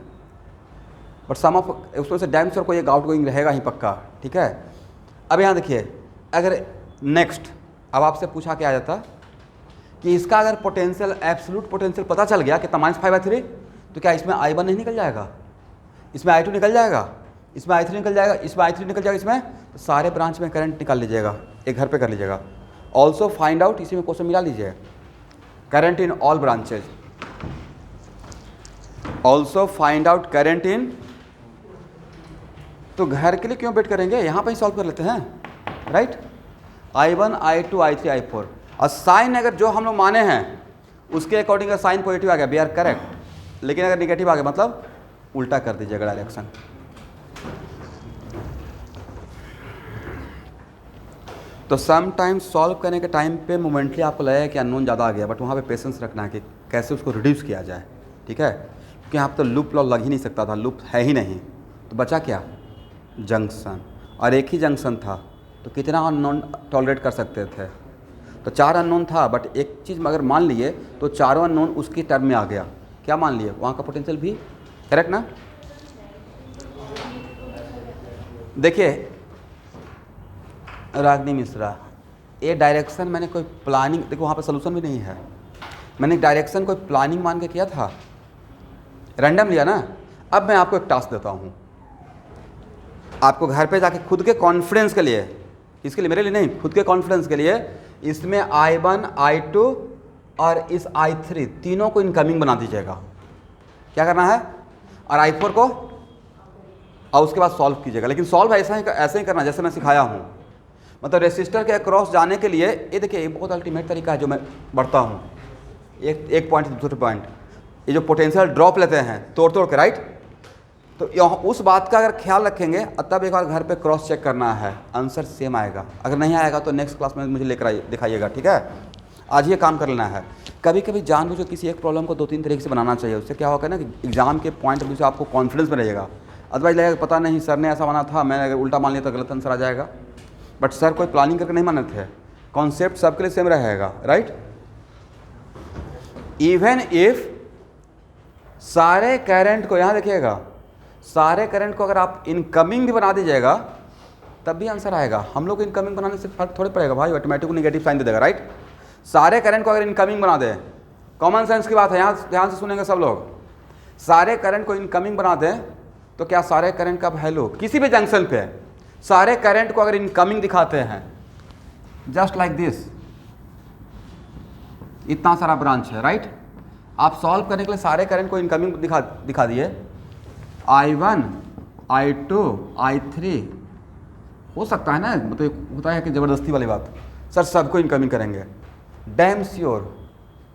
बट सम ऑफ उसमें से डैम श्योर कोई एक आउटगोइंग रहेगा ही पक्का, ठीक है? अब यहाँ देखिए, अगर नेक्स्ट अब आपसे पूछा क्या जाता कि इसका अगर पोटेंशियल, एब्सोल्यूट पोटेंशियल पता चल गया कि -5/3, तो क्या इसमें i1 नहीं निकल जाएगा, इसमें i2 निकल जाएगा, इसमें i3 निकल जाएगा, इसमें i3 निकल जाएगा, इसमें तो सारे ब्रांच में करंट निकाल लीजिएगा, एक घर पे कर लीजिएगा। ऑल्सो फाइंड आउट, इसी में क्वेश्चन मिला लीजिए, current in all branches, also find out current in, तो घर के लिए क्यों वेट करेंगे, यहाँ पर ही सॉल्व कर लेते हैं, right? i1 i2 i3 i4, और साइन अगर जो हम लोग माने हैं उसके अकॉर्डिंग अगर साइन पॉजिटिव आ गया, वी आर करेक्ट, लेकिन अगर निगेटिव आ गया मतलब उल्टा कर दीजिएगा डायरेक्शन। तो सम टाइम सॉल्व करने के टाइम पे मोमेंटली आपको लगेगा कि अननोन ज़्यादा आ गया, बट वहाँ पे पेशेंस रखना है कि कैसे उसको रिड्यूस किया जाए, ठीक है? क्योंकि यहाँ तो लूप लॉ लग ही नहीं सकता था, लूप है ही नहीं, तो बचा क्या, जंक्शन, और एक ही जंक्शन था, तो कितना अननोन टॉलरेट कर सकते थे, तो 4 अननोन था, बट एक चीज़ अगर मान लिए तो चारों अननोन उसकी टर्म में आ गया। क्या मान लिए? वहाँ का पोटेंशियल भी, करेक्ट ना? देखिए रागनी मिश्रा, ये डायरेक्शन मैंने कोई प्लानिंग, देखो वहाँ पे सोल्यूशन भी नहीं है, मैंने डायरेक्शन कोई प्लानिंग मान के किया था, रैंडम लिया ना। अब मैं आपको एक टास्क देता हूँ, आपको घर पे जाके खुद के कॉन्फिडेंस के लिए, इसके लिए मेरे लिए नहीं, खुद के कॉन्फिडेंस के लिए इसमें I1 I2 और इस I3 तीनों को इनकमिंग बना दीजिएगा। क्या करना है? और I4 को, और उसके बाद सॉल्व कीजिएगा। लेकिन सॉल्व ऐसे ही करना जैसे मैं सिखाया हूँ। मतलब रेसिस्टर के अक्रॉस जाने के लिए ये देखिए, ये बहुत अल्टीमेट तरीका है जो मैं बढ़ता हूँ, एक पॉइंट दूसरे पॉइंट, ये जो पोटेंशियल ड्रॉप लेते हैं तोड़ के, राइट। तो यहाँ उस बात का अगर ख्याल रखेंगे, तब एक बार घर पे क्रॉस चेक करना है, आंसर सेम आएगा। अगर नहीं आएगा तो नेक्स्ट क्लास में मुझे लेकर दिखाइएगा, ठीक है। आज ये काम कर लेना है। कभी कभी जानबूझ किसी एक प्रॉब्लम को 2-3 तरीके से बनाना चाहिए, उससे क्या होगा ना कि एग्जाम के पॉइंट ऑफ व्यू से आपको कॉन्फिडेंस में रहेगा। अदरवाइज लगेगा पता नहीं सर ने ऐसा बना था, मैंने अगर उल्टा मान लिया तो गलत आंसर आ जाएगा। बट सर कोई प्लानिंग करके नहीं माने थे, कॉन्सेप्ट सबके लिए सेम रहेगा, राइट। इवन इफ सारे करंट को, यहाँ देखिएगा, सारे करंट को अगर आप इनकमिंग भी बना दीजिएगा तब भी आंसर आएगा। हम लोग इनकमिंग बनाने से फर्क थोड़ी पड़ेगा भाई, ऑटोमेटिक नेगेटिव साइन दे देगा, राइट। सारे करंट को अगर इनकमिंग बना दें, कॉमन सेंस की बात है, यहाँ ध्यान से सुनेंगे सब लोग। सारे करंट को इनकमिंग बना दें तो क्या सारे करंट का वैल्यू किसी भी जंक्शन पे, सारे करंट को अगर इनकमिंग दिखाते हैं, जस्ट लाइक दिस, इतना सारा ब्रांच है, राइट। आप सॉल्व करने के लिए सारे करंट को इनकमिंग दिखा दिए, I1 I2 I3, हो सकता है ना, मतलब होता है कि ज़बरदस्ती वाली बात, सर सबको इनकमिंग करेंगे, डैम श्योर।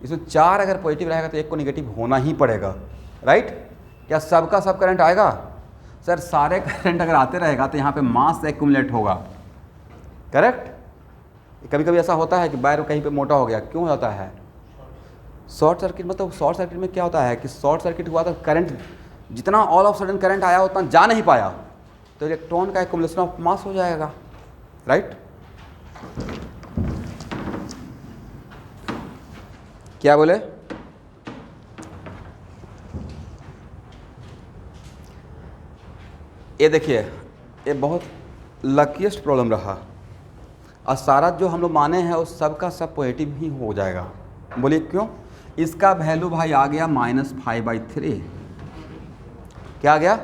इसमें 4 अगर पॉजिटिव रहेगा तो एक को नेगेटिव होना ही पड़ेगा, राइट। क्या सबका सब करंट आएगा? सर सारे करंट अगर आते रहेगा तो यहाँ पे मास एक्यूमुलेट होगा, करेक्ट। कभी कभी ऐसा होता है कि वायर कहीं पे मोटा हो गया, क्यों होता है? Short circuit. मतलब शॉर्ट सर्किट में क्या होता है कि शॉर्ट सर्किट हुआ तो करंट जितना ऑल ऑफ सडन करंट आया उतना जा नहीं पाया, तो इलेक्ट्रॉन का एक्यूमुलेशन ऑफ मास हो जाएगा, राइट। क्या बोले? ये देखिए, ये बहुत लकीएस्ट प्रॉब्लम रहा, और सारा जो हम लोग माने हैं वो सब का सब पॉजिटिव ही हो जाएगा। बोलिए क्यों? इसका वैल्यू भाई आ गया -5/3। क्या आ गया?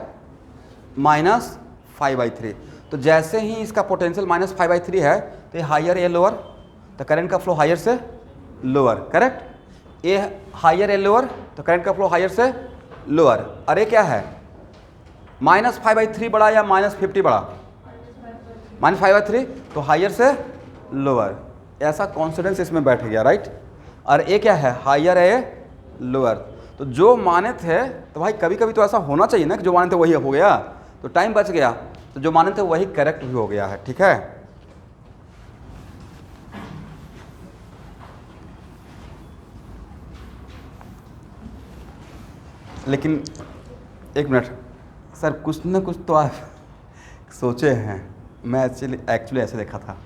-5/3। तो जैसे ही इसका पोटेंशियल -5/3 है तो ये हायर ये लोअर, तो करंट का फ्लो हायर से लोअर, करेक्ट। ये हायर ये लोअर तो करंट का फ्लो हायर से लोअर। अरे क्या है, -5/3 बड़ा या -50 बड़ा? -5/3, तो हायर से लोअर, ऐसा कॉन्फिडेंस इसमें बैठ गया, राइट। और ये क्या है, हायर है लोअर। तो जो माने थे, तो भाई कभी कभी तो ऐसा होना चाहिए ना कि जो माने थे वही हो गया, तो टाइम बच गया, तो जो माने थे वही करेक्ट भी हो गया है, ठीक है। लेकिन एक मिनट सर, कुछ ना कुछ तो आप सोचे हैं। मैं एक्चुअली ऐसे देखा था।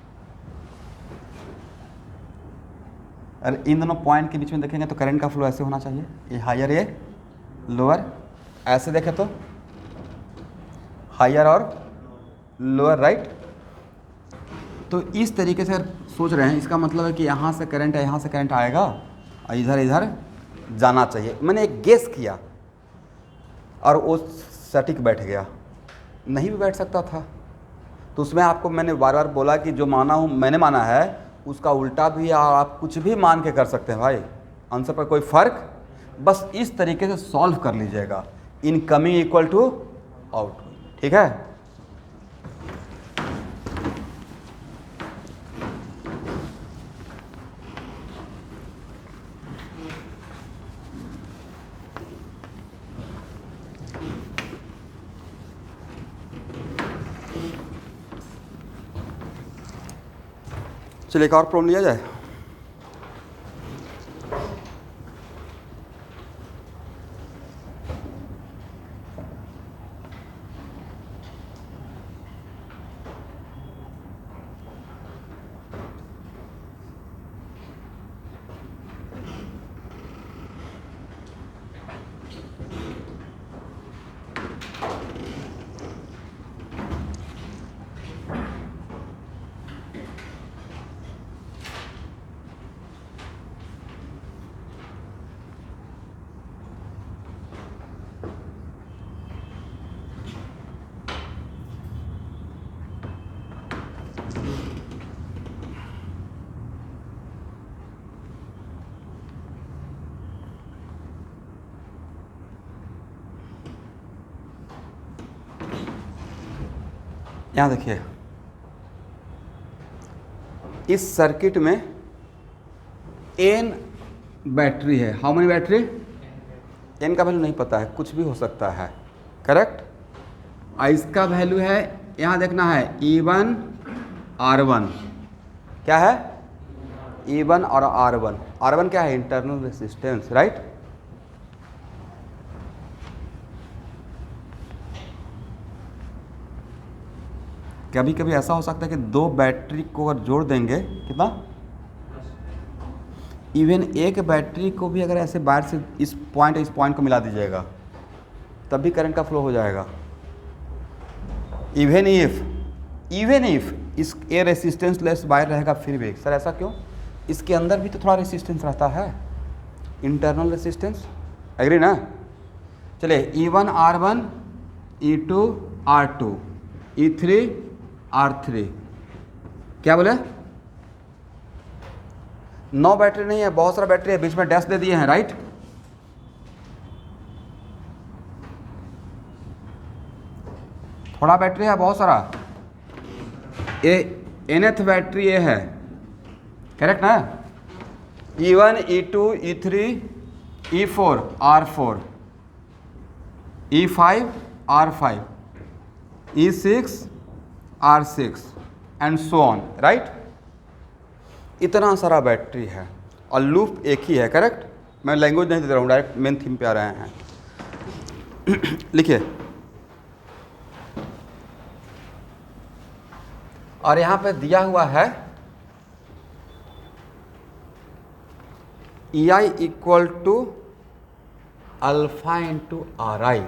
अरे इन दोनों पॉइंट के बीच में देखेंगे तो करंट का फ्लो ऐसे होना चाहिए, ये हायर ये लोअर, ऐसे देखें तो हायर और लोअर, राइट। तो इस तरीके से सोच रहे हैं, इसका मतलब है कि यहाँ से करंट है, यहाँ से करंट आएगा और इधर इधर जाना चाहिए। मैंने एक गेस किया और वो सटीक बैठ गया, नहीं भी बैठ सकता था। तो उसमें आपको मैंने बार बार बोला कि जो माना हूँ, मैंने माना है, उसका उल्टा भी आप कुछ भी मान के कर सकते हैं भाई, आंसर पर कोई फ़र्क। बस इस तरीके से सॉल्व कर लीजिएगा, इनकमिंग इक्वल टू आउट, ठीक है। चलिए एक और प्रॉब्लम लिया जाए। यहाँ देखिए, इस सर्किट में n बैटरी है। How many battery? n का वैल्यू नहीं पता है, कुछ भी हो सकता है, करेक्ट। और इसका वैल्यू है, यहाँ देखना है E1 R1, क्या है E1 और R1। R1 क्या है? Internal resistance, right. कभी कभी ऐसा हो सकता है कि दो बैटरी को अगर जोड़ देंगे, कितना, इवन एक बैटरी को भी अगर ऐसे बाहर से इस पॉइंट को मिला दीजिएगा तब भी करंट का फ्लो हो जाएगा। इवन इफ इस ए रेसिस्टेंस लेस वायर रहेगा फिर भी। सर ऐसा क्यों? इसके अंदर भी तो थोड़ा रेसिस्टेंस रहता है, इंटरनल रेसिस्टेंस, एग्री ना। चलिए E1 R1, E2 R2, E3 R3, क्या बोले? 9 बैटरी नहीं है, बहुत सारा बैटरी है, बीच में डैश दे दिए हैं, राइट। थोड़ा बैटरी है, बहुत सारा। ये nth बैटरी ये है, करेक्ट ना। E1 E2 E3 E4 R4, E5 R5, E6 R6 and so on, right. इतना सारा बैटरी है और लूप एक ही है, करेक्ट। मैं लैंग्वेज नहीं दे रहा हूँ, डायरेक्ट मेन थीम पे आ रहे हैं। लिखिए, और यहाँ पे दिया हुआ है EI equal to alpha into RI।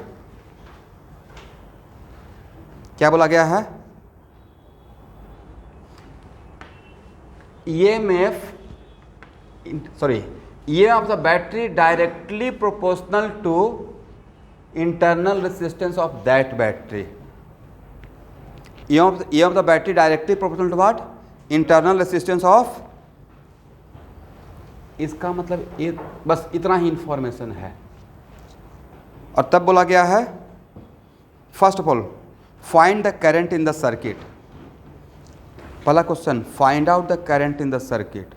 क्या बोला गया है? EMF of the battery directly proportional to internal resistance of that battery. EMF of the battery directly proportional to what? Internal resistance of, इसका मतलब ये बस इतना ही इंफॉर्मेशन है। और तब बोला गया है, first of all find the current in the circuit. पहला question, find out the current in the circuit.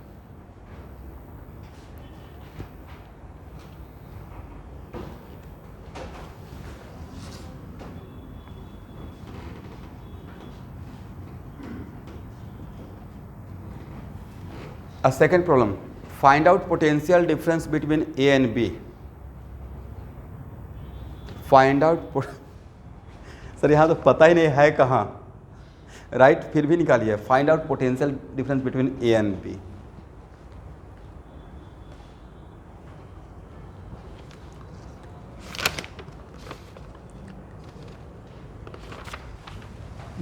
A second problem, find out potential difference between A and B. Find out sir यहाँ तो पता ही नहीं है कहाँ, राइट, फिर भी निकालिए। Find out potential difference between A and B।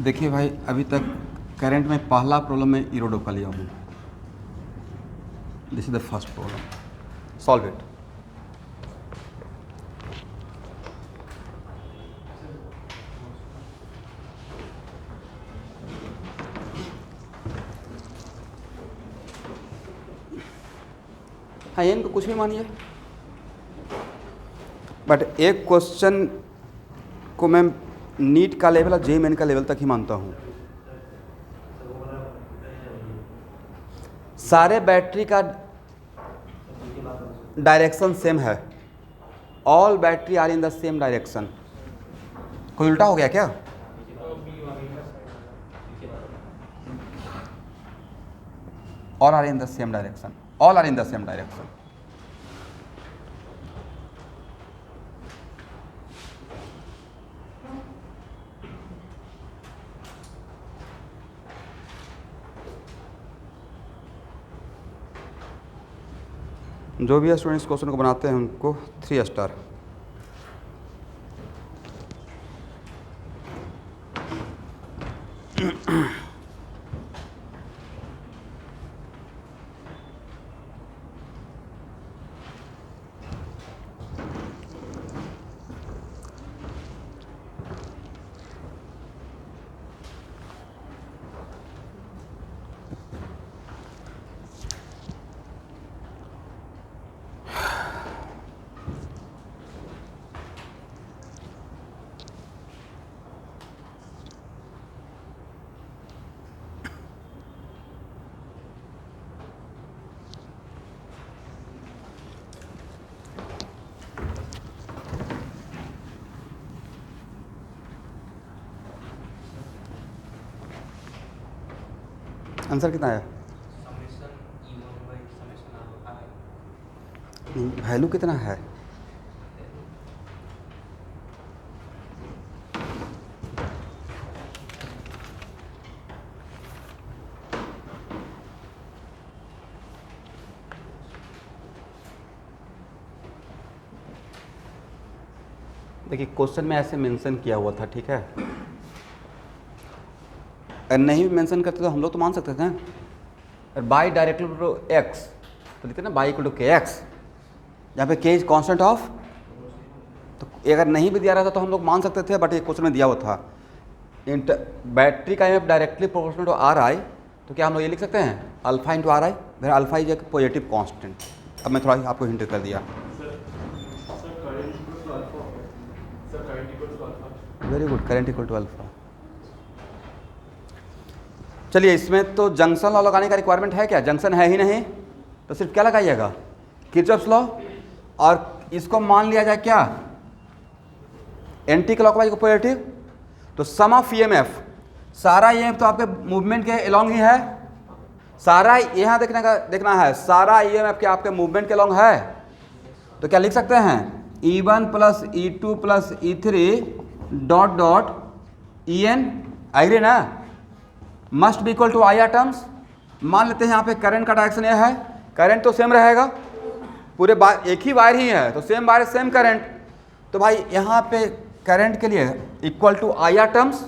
देखिए भाई, अभी तक करंट में पहला प्रॉब्लम में इरोडो का लिया हूँ। This is the first problem, solve it. हाँ, इनको कुछ भी मानिए, बट एक क्वेश्चन को मैं नीट का लेवल और JEE का लेवल तक ही मानता हूँ। सारे बैटरी का डायरेक्शन सेम है, all battery are in the same direction. कोई उल्टा हो गया क्या? All are in the same direction, all are in the same direction. जो भी स्टूडेंट्स क्वेश्चन को बनाते हैं उनको 3 स्टार। आंसर कितना आया?
Summation E1 by summation I।
Value कितना है? देखिए क्वेश्चन में ऐसे मेंशन किया हुआ था, ठीक है। अगर नहीं भी मेंशन करते तो हम लोग तो मान सकते थे ना, बाई डायरेक्टली टू एक्स तो लिखते ना बाई इक्वल टू के एक्स, यहाँ पे के इज कॉन्स्टेंट ऑफ। तो अगर नहीं भी दिया रहा था तो हम लोग मान सकते थे, बट ये क्वेश्चन में दिया हुआ था बैटरी का एम directly proportional to R I, तो क्या हम लोग ये लिख सकते हैं alpha into R I, where alpha is a positive constant. अब मैं थोड़ा आपको हिंट कर दिया। Very good, current equal to alpha. चलिए इसमें तो जंक्शन लॉ लगाने का रिक्वायरमेंट है क्या? जंक्शन है ही नहीं, तो सिर्फ क्या लगाइएगा किरचॉफ्स लॉ, और इसको मान लिया जाए क्या एंटी क्लॉकवाइज को पॉजिटिव। तो सम ऑफ ईएमएफ, सारा ईएमएफ तो आपके मूवमेंट के अलोंग ही है, सारा यहाँ देखना है सारा ईएमएफ क्या आपके मूवमेंट के अलोंग है। तो क्या लिख सकते हैं E1 plus E2 plus E3 dot dot EN, agree ना, must be equal to I R terms. मान लेते हैं यहाँ पे करंट का डायरेक्शन यह है, करंट तो सेम रहेगा, पूरे एक ही वायर ही है तो सेम वायर सेम करंट। तो भाई यहाँ पे करंट के लिए equal to I R terms,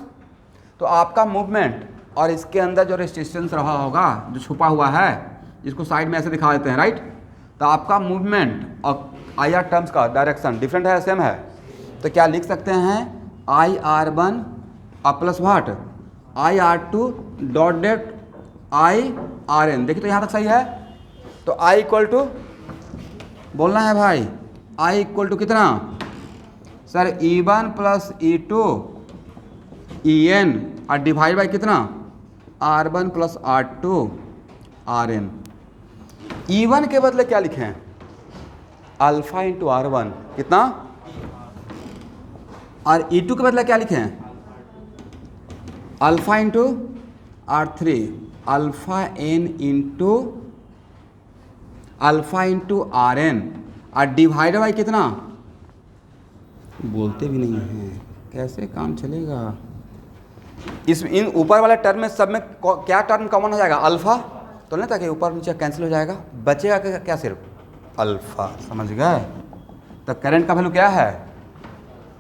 तो आपका मूवमेंट और इसके अंदर जो रेजिस्टेंस रहा होगा जो छुपा हुआ है, इसको साइड में ऐसे दिखा देते हैं, राइट। तो आपका मूवमेंट और आई आर टर्म्स का डायरेक्शन डिफरेंट है सेम है, तो क्या लिख सकते हैं I R one plus what I R two dot dot I R N. देखिए तो यहाँ तक सही है। तो आई इक्वल टू बोलना है भाई, आई इक्वल टू कितना sir E1 plus E2 EN और डिवाइड बाई कितना R1 plus R2 RN। E1 के बदले क्या लिखें अल्फा इंटू R1 कितना, और E2 के बदले क्या लिखें alpha into R3 alpha N into alpha into RN और डिवाइड बाई कितना, बोलते भी नहीं हैं कैसे काम चलेगा। इस इन ऊपर वाले टर्म में सब में क्या टर्म कॉमन हो जाएगा अल्फा, तो नहीं था कि ऊपर नीचे कैंसिल हो जाएगा, बचेगा क्या सिर्फ अल्फा, समझ गए। तो करंट का वैल्यू क्या है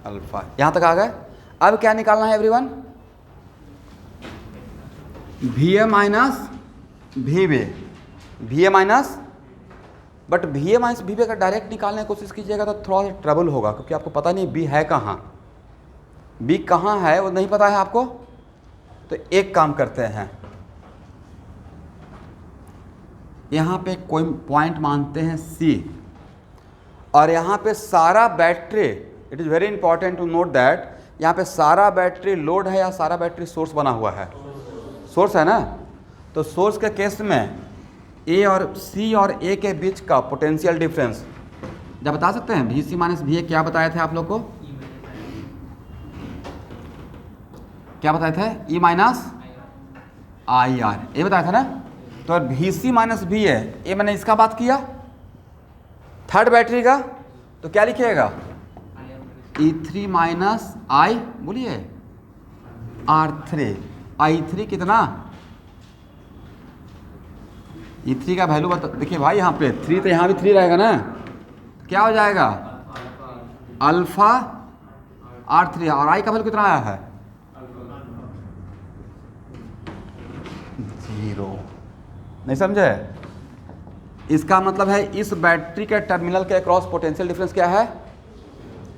अल्फा, यहाँ तक आ गए। अब क्या निकालना है everyone, VA minus VB, VA minus, but VA minus VB का डायरेक्ट निकालने की कोशिश कीजिएगा तो थोड़ा सा ट्रबल होगा, क्योंकि आपको पता नहीं B है कहाँ, B कहाँ है वो नहीं पता है आपको। तो एक काम करते हैं, यहाँ पे कोई पॉइंट मानते हैं C, और यहाँ पे सारा battery, it is very important to note that यहाँ पे सारा बैटरी लोड है या सारा बैटरी सोर्स बना हुआ है, सोर्स है ना। तो सोर्स के केस में A और C और A के बीच का पोटेंशियल डिफरेंस जब बता सकते हैं VC माइनस VA, क्या बताए थे आप लोग को, क्या बताए थे E माइनस IR, ये बताया था ना। तो VC माइनस VA, ये मैंने इसका बात किया थर्ड बैटरी का, तो क्या लिखिएगा E3 माइनस I, बोलिए R3, I3 कितना, E3 का वैल्यू बता, देखिए भाई यहाँ पे 3 तो यहाँ भी 3 रहेगा ना, क्या हो जाएगा अल्फा R3, और I का वैल्यू कितना आया है 0, नहीं समझे। इसका मतलब है इस बैटरी के टर्मिनल के अक्रॉस पोटेंशियल डिफरेंस क्या है,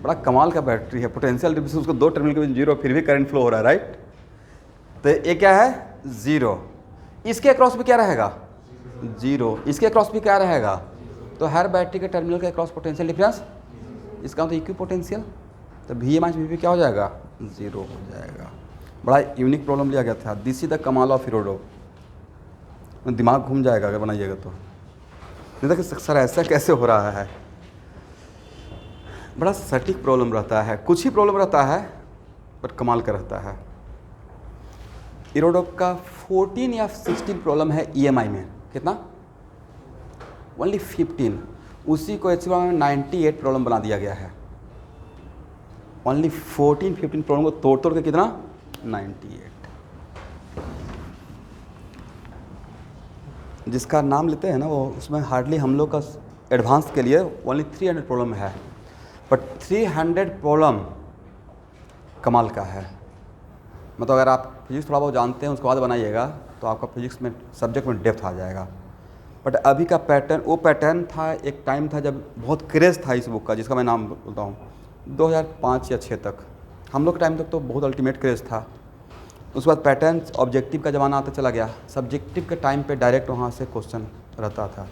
बड़ा कमाल का बैटरी है, पोटेंशियल डिफरेंस उसको दो टर्मिनल के बीच 0, फिर भी करंट फ्लो हो रहा है, राइट। तो ये क्या है 0, इसके अक्रॉस भी क्या रहेगा 0, इसके अक्रॉस भी क्या रहेगा। तो हर बैटरी के टर्मिनल के अक्रॉस पोटेंशियल डिफरेंस, इसका मतलब इक्वी पोटेंशियल, तो VA माइनस VB क्या हो जाएगा 0 हो जाएगा। बड़ा यूनिक प्रॉब्लम लिया गया था, दिस इज द कमाल ऑफ हिरोडो, दिमाग घूम जाएगा अगर बनाइएगा तो। नहीं तो सर ऐसा कैसे हो रहा है, बड़ा सटीक प्रॉब्लम रहता है, कुछ ही प्रॉब्लम रहता है बट कमाल का रहता है। इरोडोप का 14 या 16 प्रॉब्लम है ईएमआई में, कितना? ओनली 15। उसी को एचसीएमआई में 98 प्रॉब्लम बना दिया गया है। ओनली 14-15 प्रॉब्लम को तोड़ तोड़ के कितना? 98। जिसका नाम लेते हैं ना वो, उसमें हार्डली हम लोग का एडवांस के लिए ओनली 300 प्रॉब्लम है, बट 300 प्रॉब्लम कमाल का है। मतलब अगर आप फिजिक्स थोड़ा बहुत जानते हैं उसके बाद बनाइएगा तो आपका फिजिक्स में सब्जेक्ट में डेप्थ आ जाएगा। बट अभी का पैटर्न वो पैटर्न था, एक टाइम था जब बहुत क्रेज़ था इस बुक का, जिसका मैं नाम बोलता हूँ 2005 या 6 तक, हम लोग के टाइम तक तो बहुत अल्टीमेट क्रेज़ था। उसके बाद पैटर्न ऑब्जेक्टिव का ज़माना आता चला गया, सब्जेक्टिव के टाइम पे डायरेक्ट वहाँ से क्वेश्चन रहता था।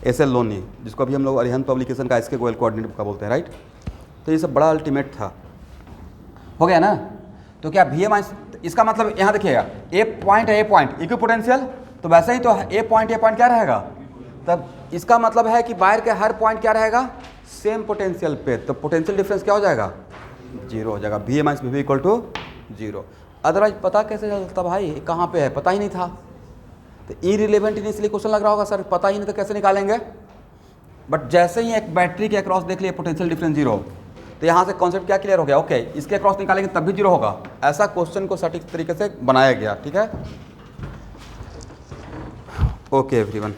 एसएल लोनी, जिसको अभी हम लोग अरिहंत पब्लिकेशन का एसके गोयल कोऑर्डिनेटर का बोलते हैं, राइट। तो ये सब बड़ा अल्टीमेट था, हो गया ना। तो क्या VMI, इसका मतलब यहाँ देखिएगा ए पॉइंट है, ए पॉइंट इक्विपोटेंशियल, तो वैसे ही तो ए पॉइंट क्या रहेगा, तब इसका मतलब है कि वायर के हर पॉइंट क्या रहेगा, सेम पोटेंशियल पे, तो पोटेंशियल डिफरेंस क्या हो जाएगा, 0 हो जाएगा। VMI भी इक्वल टू 0। अदरवाइज पता कैसे चलता भाई कहाँ पे है, पता ही नहीं था, तो इररिलेवेंट इनिशियली क्वेश्चन लग रहा होगा सर, पता ही नहीं तो कैसे निकालेंगे। बट जैसे ही एक बैटरी के अक्रॉस देख लिए पोटेंशियल डिफरेंस 0, तो यहाँ से कॉन्सेप्ट क्या क्लियर हो गया, ओके इसके अक्रॉस निकालेंगे तब भी 0 होगा। ऐसा क्वेश्चन को सटीक तरीके से बनाया गया, ठीक है। ओके एवरीवन,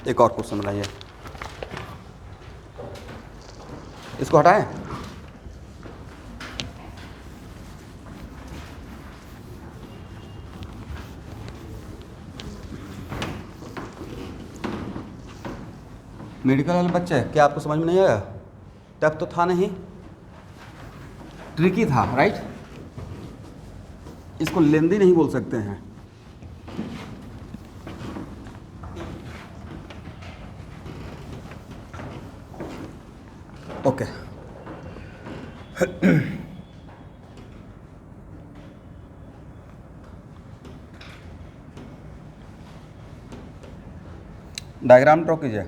एक और क्वेश्चन बनाइए, इसको हटाएं। मेडिकल वाले बच्चे, क्या आपको समझ में नहीं आया? टफ तो था नहीं, ट्रिकी था, राइट। इसको लेंदी नहीं बोल सकते हैं। ओके डायग्राम ड्रॉ कीजिए।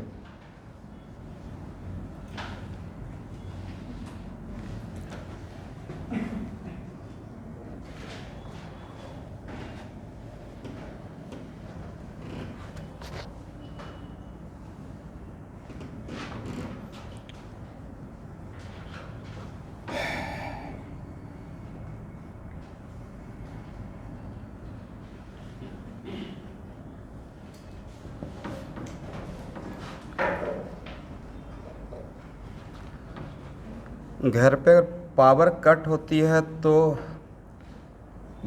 घर पे अगर पावर कट होती है तो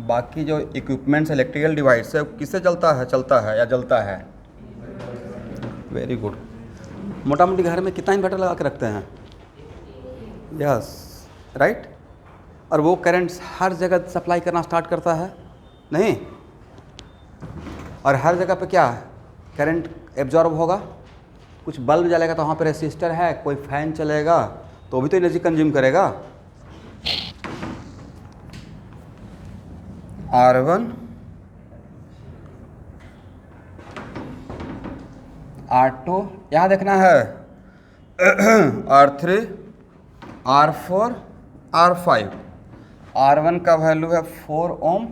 बाकी जो इक्विपमेंट्स इलेक्ट्रिकल डिवाइस है किससे चलता है या जलता है? Very good. मोटा मोटी घर में कितना इन्वर्टर लगा के रखते हैं? Yes, right. और वो करंट हर जगह सप्लाई करना स्टार्ट करता है नहीं, और हर जगह पे क्या करंट एब्जॉर्ब होगा। कुछ बल्ब जलेगा तो वहाँ पे रेसिस्टर है, कोई फैन चलेगा तो भी तो एनर्जी कंज्यूम करेगा। R1 R2 यहाँ देखना है R3 R4 R5। R1 का वैल्यू है 4 ओम,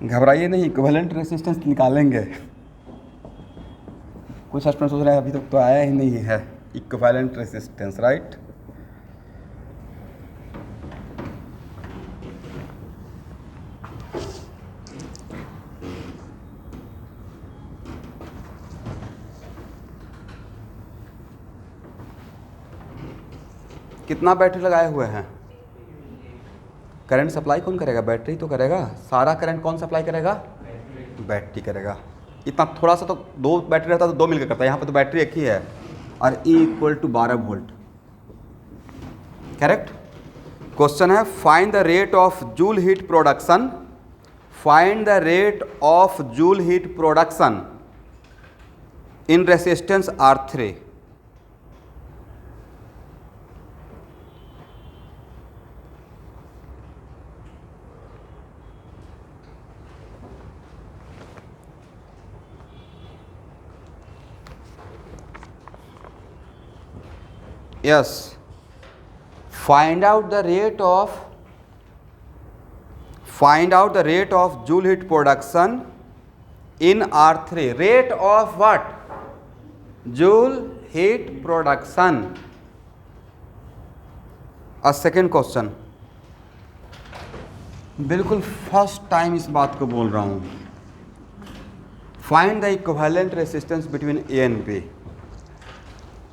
घबराइए नहीं, इक्विवेलेंट रेजिस्टेंस निकालेंगे। कुछ स्टूडेंट सोच रहे हैं अभी तक तो आया ही नहीं है इक्विवेलेंट रेजिस्टेंस, राइट। कितना बैटरी लगाए हुए हैं? करंट सप्लाई कौन करेगा? बैटरी तो करेगा। सारा करंट कौन सप्लाई करेगा? बैटरी करेगा। इतना थोड़ा सा तो 2 बैटरी रहता तो 2 मिलकर करता है, यहाँ पे तो बैटरी एक ही है और E equal to 12 volt. Correct. Question है find the rate of joule heat production, find the rate of joule heat production in resistance R3। Yes, find out the rate of joule heat production in R3. Rate of what? Joule heat production. A second question, बिल्कुल फर्स्ट टाइम इस बात को बोल रहा हूं. Find the equivalent resistance between A and B.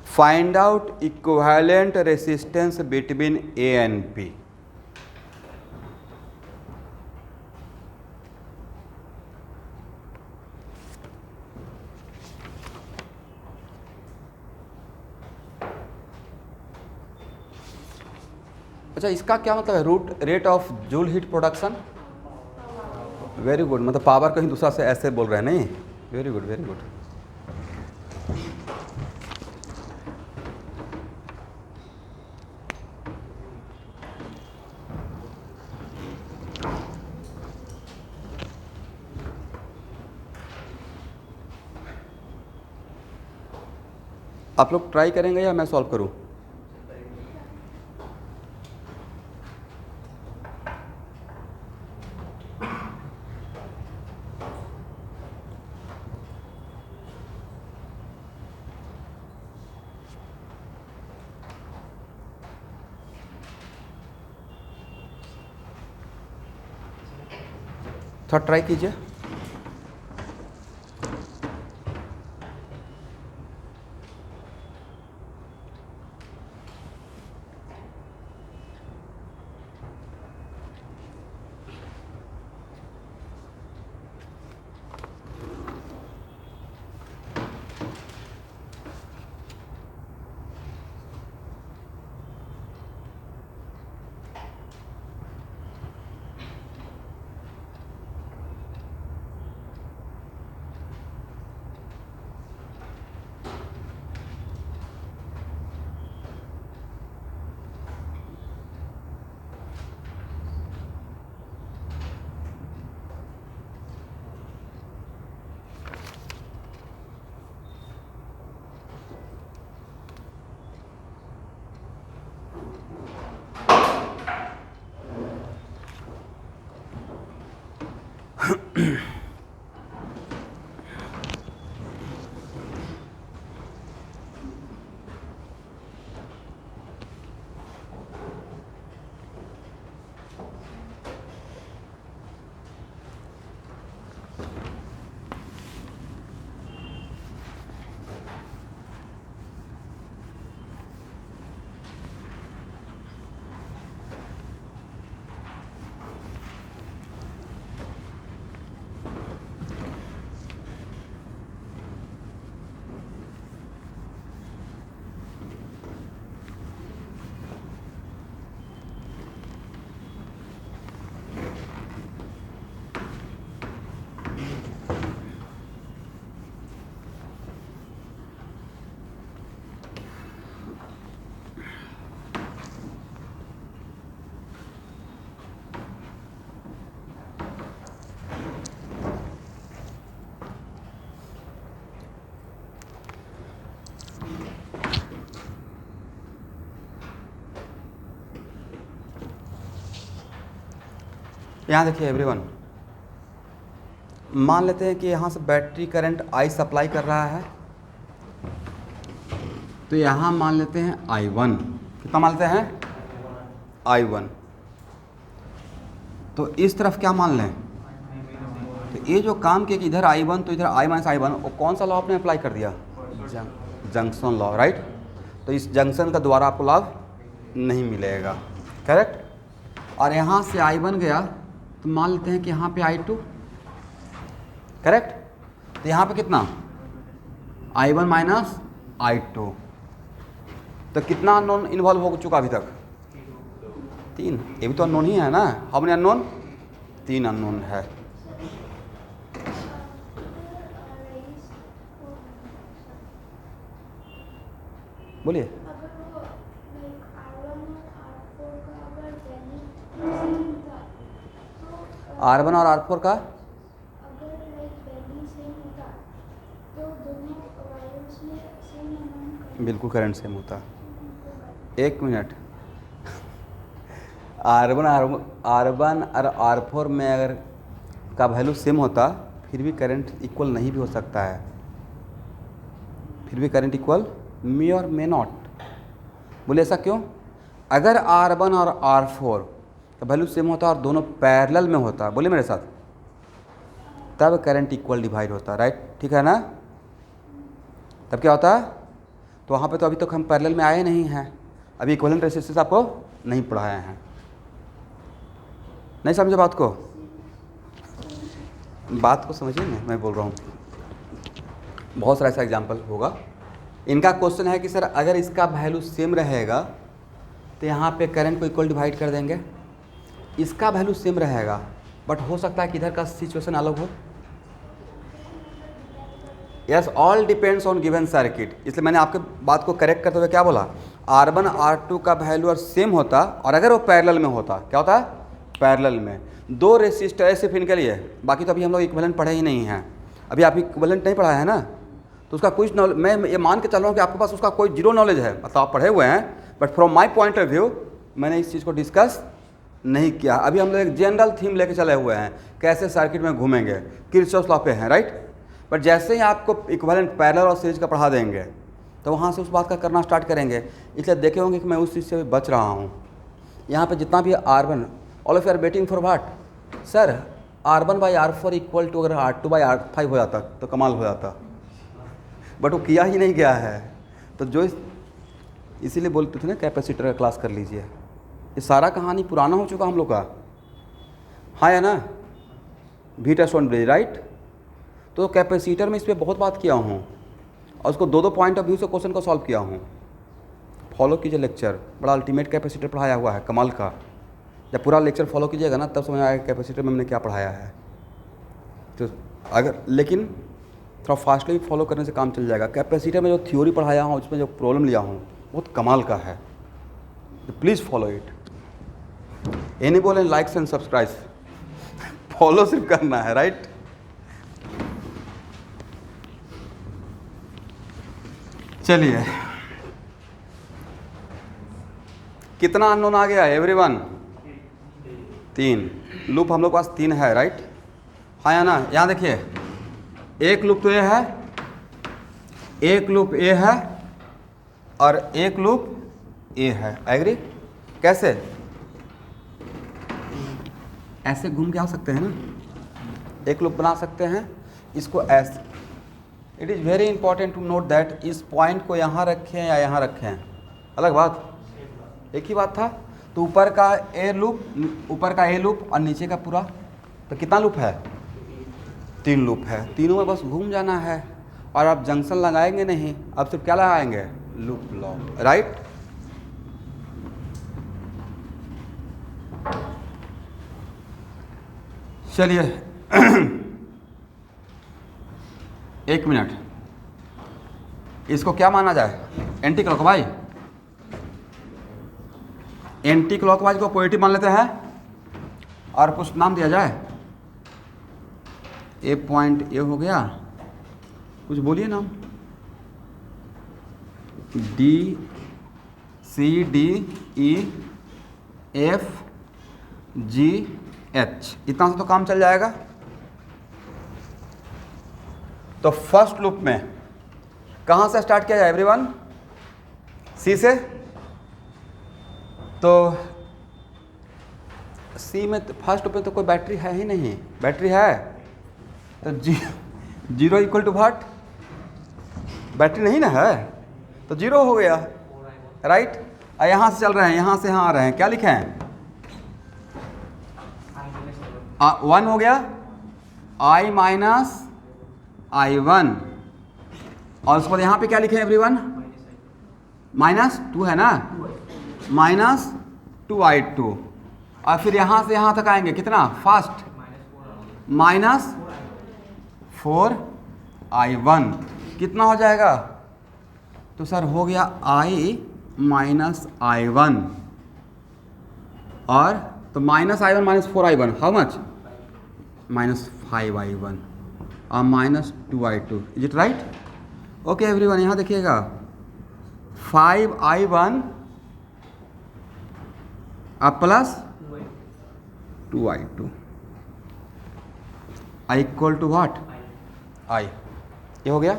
Find out equivalent resistance between A and B. अच्छा, इसका क्या मतलब है? Rate of joule heat production. Very good, मतलब पावर कहीं दूसरा से ऐसे बोल रहे हैं नहीं. Very good, very good. आप लोग ट्राई करेंगे या मैं सॉल्व करूं? थोड़ा ट्राई कीजिए. यहाँ देखिए एवरीवन, मान लेते हैं कि यहाँ से बैटरी करंट I सप्लाई कर रहा है, तो यहाँ मान लेते हैं I1. कितना मान लेते हैं? I1. तो इस तरफ क्या मान लें? तो ये जो काम किया कि इधर I1 तो इधर I माइनस I1, वो कौन सा लॉ आपने अप्लाई कर दिया? Junction law, right. तो इस जंक्शन का द्वारा आपको लाभ नहीं मिलेगा, करेक्ट. और यहाँ से I1 गया तो मान लेते हैं कि यहाँ पे I2, करेक्ट. तो यहाँ पे कितना? I1 minus I2. तो कितना अननोन इन्वॉल्व हो चुका अभी तक? 3. ये भी तो अननोन ही है ना. How many unknown? 3 अननोन है. बोलिए. R1 और R4 का बिल्कुल करंट सेम होता है. एक मिनट, R1 और R4 में अगर का वैल्यू सेम होता फिर भी करंट इक्वल नहीं भी हो सकता है, फिर भी करंट इक्वल मे और मे नॉट। बोले ऐसा क्यों? अगर R1 और R4 का वैल्यू सेम होता और दोनों पैरेलल में होता, बोले मेरे साथ, तब करंट इक्वल डिवाइड होता, राइट? ठीक है ना? तब क्या होता? तो वहाँ पे तो अभी तक हम पैरेलल में आए नहीं हैं, अभी इक्विवेलेंट रेजिस्टेंस आपको नहीं पढ़ाए हैं। नहीं समझे बात को? बात को समझिए ना, मैं बोल रहा हूँ। बहुत सारा ऐसा एग्जाम्पल होगा। इनका क्वेश्चन है कि सर अगर इसका वैल्यू सेम रहेगा तो यहाँ पे करंट को इक्वल डिवाइड कर देंगे, इसका वैल्यू सेम रहेगा बट हो सकता है कि इधर का सिचुएशन अलग हो। Yes, all depends on given circuit. इसलिए मैंने आपके बात को करेक्ट करते हुए क्या बोला, R1 R2 का वैल्यू और सेम होता और अगर वो पैरेलल में होता, क्या होता? पैरेलल में। दो रेसिस्टर सिर्फ इनके लिए, बाकी तो अभी हम लोग इक्विवेलेंट पढ़े ही नहीं हैं। अभी आप इक्विवेलेंट नहीं पढ़ाया है ना, तो उसका कुछ नॉलेज, मैं ये मान के चल रहा हूँ कि आपके पास उसका कोई जीरो नॉलेज है, मतलब आप पढ़े हुए हैं but from my point of view मैंने इस चीज़ को डिस्कस नहीं किया। अभी हम लोग एक जनरल थीम लेके चले हुए हैं, कैसे सर्किट में घूमेंगे, किरचॉफ लॉ पे हैं, राइट? बट जैसे ही आपको इक्विवेलेंट, पैरेलल और सीरीज का पढ़ा देंगे तो वहाँ से उस बात का करना स्टार्ट करेंगे। इसलिए देखे होंगे कि मैं उस चीज़ से बच रहा हूँ। यहाँ पे जितना भी R1, all of you are waiting for what? Sir R1/R4 equal to अगर R2/R5 हो जाता तो कमाल हो जाता, बट वो किया ही नहीं गया है। तो जो इसीलिए बोलते थे ना कैपेसिटर का क्लास कर लीजिए। ये सारा कहानी पुराना हो चुका हम लोग का, हाँ या ना? V-test1 bridge, right? तो कैपेसिटर में इस पर बहुत बात किया हूँ और उसको दो पॉइंट ऑफ व्यू से क्वेश्चन को सॉल्व किया हूँ। फॉलो कीजिए लेक्चर, बड़ा अल्टीमेट कैपेसिटर पढ़ाया हुआ है, कमाल का। जब पूरा लेक्चर फॉलो कीजिएगा ना तब समझ आएगा कैपेसिटर में हमने क्या पढ़ाया है। तो अगर लेकिन थोड़ा फास्टली फॉलो करने से काम चल जाएगा। कैपेसिटर में जो थ्योरी पढ़ाया हूँ, उसमें जो प्रॉब्लम लिया हूँ बहुत कमाल का है, तो प्लीज़ फॉलो इट। ये नहीं बोले लाइक्स एंड सब्सक्राइब, फॉलो सिर्फ करना है, राइट? चलिए, कितना अननोन आ गया एवरीवन? 3 लूप हम लोग के पास 3 है, राइट? हाँ या ना? यहाँ देखिए, एक लूप तो ये है, एक लूप ए है और एक लूप ए है, एग्री? कैसे? ऐसे घूम के आ सकते हैं ना, एक लूप बना सकते हैं इसको ऐसे। It is very important to note that इस पॉइंट को यहाँ रखें या यहाँ रखें, अलग बात, एक ही बात था। तो ऊपर का ए लूप और नीचे का पूरा, तो कितना लूप है? 3 लूप है। तीनों में बस घूम जाना है और आप जंक्शन लगाएंगे नहीं, अब सिर्फ क्या लगाएंगे? Loop law, right? चलिए एक मिनट, इसको क्या माना जाए? Anti clockwise. एंटी क्लॉकवाइज को पॉजिटिव मान लेते हैं और कुछ नाम दिया जाए। ए पॉइंट ए हो गया, कुछ बोलिए नाम। डी, सी, डी, ई, एफ, जी, एच, इतना से तो काम चल जाएगा। तो फर्स्ट लूप में कहाँ से स्टार्ट किया जाए एवरीवन? सी से। तो सी में फर्स्ट लूप में तो कोई बैटरी है ही नहीं, बैटरी है तो zero equal to what? Battery नहीं ना है तो जीरो हो गया, राइट? और यहाँ से चल रहे हैं, यहाँ से यहाँ आ रहे हैं, क्या लिखे हैं? 1 हो गया, I माइनस I1, और उसके बाद यहाँ पे क्या लिखे हैं एवरीवन? -2 है ना, -2I2, और फिर यहाँ से यहाँ तक आएंगे कितना फास्ट? -4I1, कितना हो जाएगा? तो सर हो गया I माइनस I1, और तो -I1 -4I1 how much? -5I1 और -2I2, is it right? Okay everyone, यहाँ देखिएगा 5I1 अब plus 2i2 I equal to what I, ये हो गया।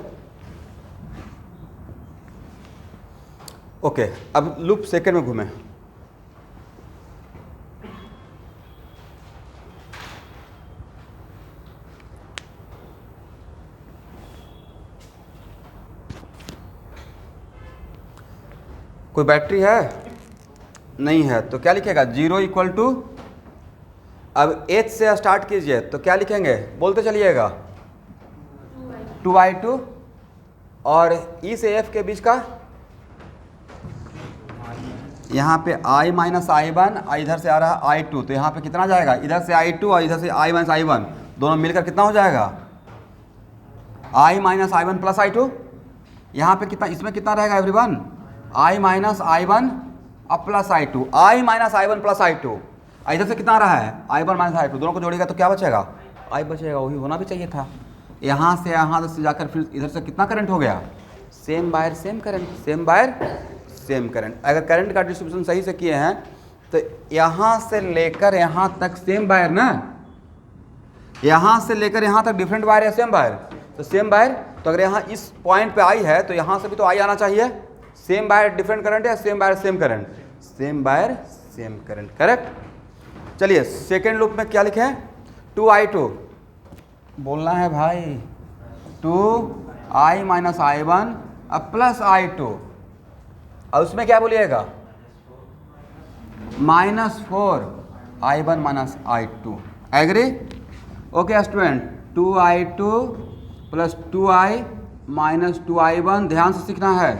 ओके, अब लूप सेकेंड में घूमे। कोई बैटरी है? नहीं है, तो क्या लिखेगा? 0 इक्वल टू, अब H से स्टार्ट कीजिए तो क्या लिखेंगे? बोलते चलिएगा 2i2 और E से F के बीच का यहाँ पे i माइनस i1, इधर से आ रहा है i2, तो यहाँ पे कितना जाएगा? इधर से i2 और इधर से i माइनस i1, दोनों मिलकर कितना हो जाएगा? i minus i1 plus i2। यहाँ पे कितना, इसमें कितना रहेगा एवरीवन? i माइनस i1 अब plus i2, i minus i1 plus i2। इधर से कितना आ रहा है? i1 माइनस i2, दोनों को जोड़ेगा तो क्या बचेगा? i बचेगा, वही होना भी चाहिए था। यहाँ से जाकर फिर इधर से कितना करंट हो गया? Same wire same current, same wire same current. अगर करंट का डिस्ट्रीब्यूशन सही से किए हैं तो यहाँ से लेकर यहाँ तक सेम बायर ना, यहाँ से लेकर यहाँ तक डिफरेंट बायर है, सेम बायर, तो सेम बायर। तो अगर यहाँ इस पॉइंट पे आई है तो यहाँ से भी तो आई आना चाहिए। सेम बायर डिफरेंट करंट है, same wire same current, same wire same current, correct. चलिए सेकेंड लूप में क्या लिखे हैं? 2i2 बोलना है भाई, 2i माइनस i1 अब प्लस i2, और उसमें क्या बोलिएगा? -4i1 minus i2, agree? Okay student, 2i2 plus 2i minus 2i1, ध्यान से सीखना है।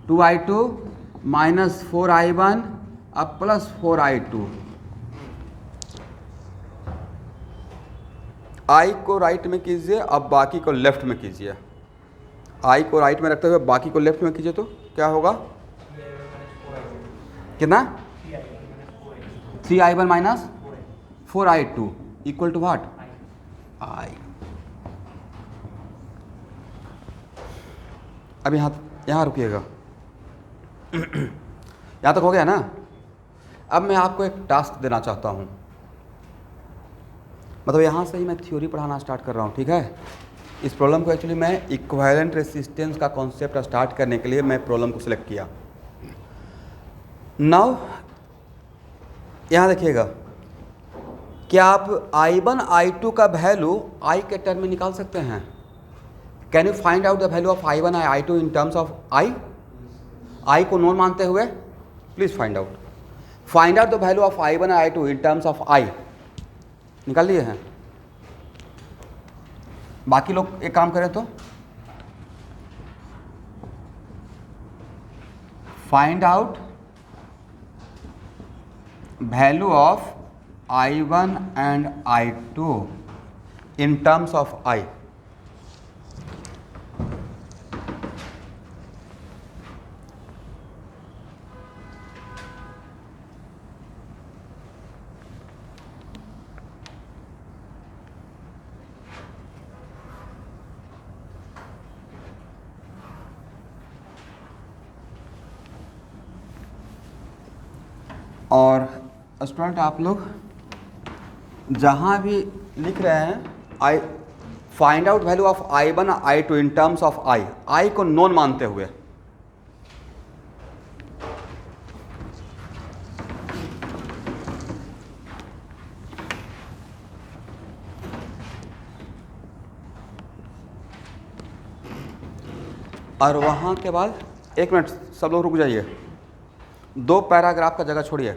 2i2 माइनस 4i1 अब प्लस 4i2। आई को राइट में कीजिए, अब बाकी को लेफ्ट में कीजिए। आई को राइट में रखते हुए बाकी को लेफ्ट में कीजिए तो क्या होगा? कितना? 3i1 minus 4i2 equal to what? I. अब यहाँ रुकिएगा। यहाँ तक हो गया ना? अब मैं आपको एक टास्क देना चाहता हूँ, मतलब यहाँ से ही मैं थ्योरी पढ़ाना स्टार्ट कर रहा हूँ, ठीक है? इस प्रॉब्लम को एक्चुअली मैं इक्विवेलेंट रेसिस्टेंस का कॉन्सेप्ट स्टार्ट करने के लिए मैं प्रॉब्लम को सिलेक्ट किया। नाउ यहाँ देखिएगा, क्या आप I1 I2 का वैल्यू I के टर्म में निकाल सकते हैं? Can you find out the value of I1 और I2 in terms of I को नॉन मानते हुए? Please find out the value of I1 और I2 in terms of I। निकाल लिए हैं? बाकी लोग एक काम करें तो find out value of I1 and I2 in terms of I। और स्टूडेंट आप लोग जहाँ भी लिख रहे हैं I find out value of I1 I2 in terms of I को नॉन मानते हुए, और वहाँ के बाद एक मिनट सब लोग रुक जाइए, 2 पैराग्राफ का जगह छोड़िए,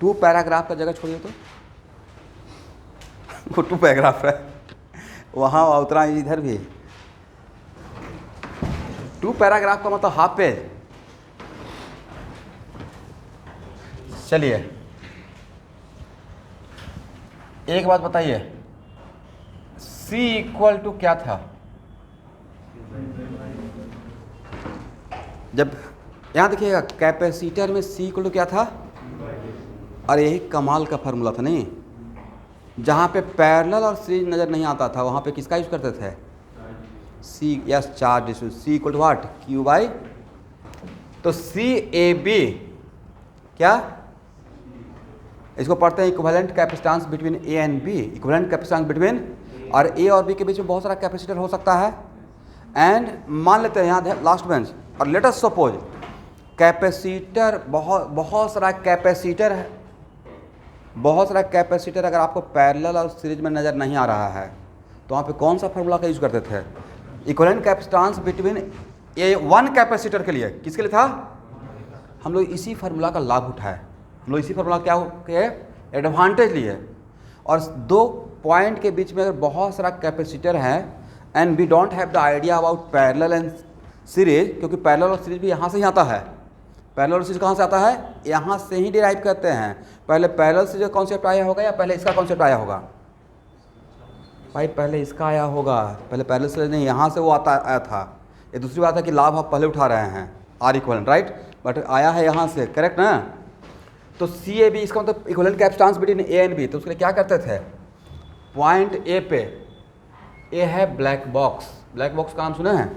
2 पैराग्राफ का जगह छोड़िए तो वो 2 पैराग्राफ है वहाँ उतना इधर भी 2 पैराग्राफ का मतलब हाफ पेज। चलिए एक बात बताइए, C इक्वल टू क्या था? जब यहाँ देखिएगा कैपेसिटर में C इक्वल टू क्या था? और यही कमाल का फार्मूला था नहीं? जहाँ पे पैरेलल और सीरीज नज़र नहीं आता था वहाँ पे किसका यूज करते थे? C, yes, charge distribution. C equal to what? Q by. तो CAB क्या? इसको पढ़ते हैं equivalent capacitance between A and B. Equivalent capacitance between, और ए और बी के बीच में बहुत सारा कैपेसिटर हो सकता है। एंड मान लेते हैं यहाँ लास्ट बेंच, और लेट अस सपोज कैपेसिटर बहुत सारा कैपेसिटर है, बहुत सारा कैपेसिटर अगर आपको पैरेलल और सीरीज में नज़र नहीं आ रहा है तो वहाँ पे कौन सा फार्मूला का यूज़ करते थे? इक्विवेलेंट कैपेसिटेंस बिटवीन ए वन कैपेसिटर के लिए, किसके लिए था? हम लोग इसी फार्मूला का लाभ उठाए, हम लोग इसी फार्मूला क्या के एडवांटेज लिए। और दो पॉइंट के बीच में अगर बहुत सारा कैपेसिटर है and we don't have the idea about parallel and series, क्योंकि पैरेलल और सीरीज भी यहाँ से ही आता है। पैरेलल और सीरीज कहाँ से आता है? यहाँ से ही डिराइव करते हैं। पहले पैरेलल सीरीज का कॉन्सेप्ट आया होगा या पहले इसका कॉन्सेप्ट आया होगा? भाई पहले इसका आया होगा, पहले पैरेलल सीरीज नहीं, यहाँ से वो आया था। ये दूसरी बात है कि लाभ आप पहले उठा रहे हैं, आर इक्वलेंट, राइट, बट आया है यहाँ से, करेक्ट ना? तो सी ए बी, इसका मतलब equivalent capacitance between A and B. तो उसके लिए क्या करते थे? पॉइंट ए पे, ए है ब्लैक बॉक्स, ब्लैक बॉक्स का नाम सुने हैं?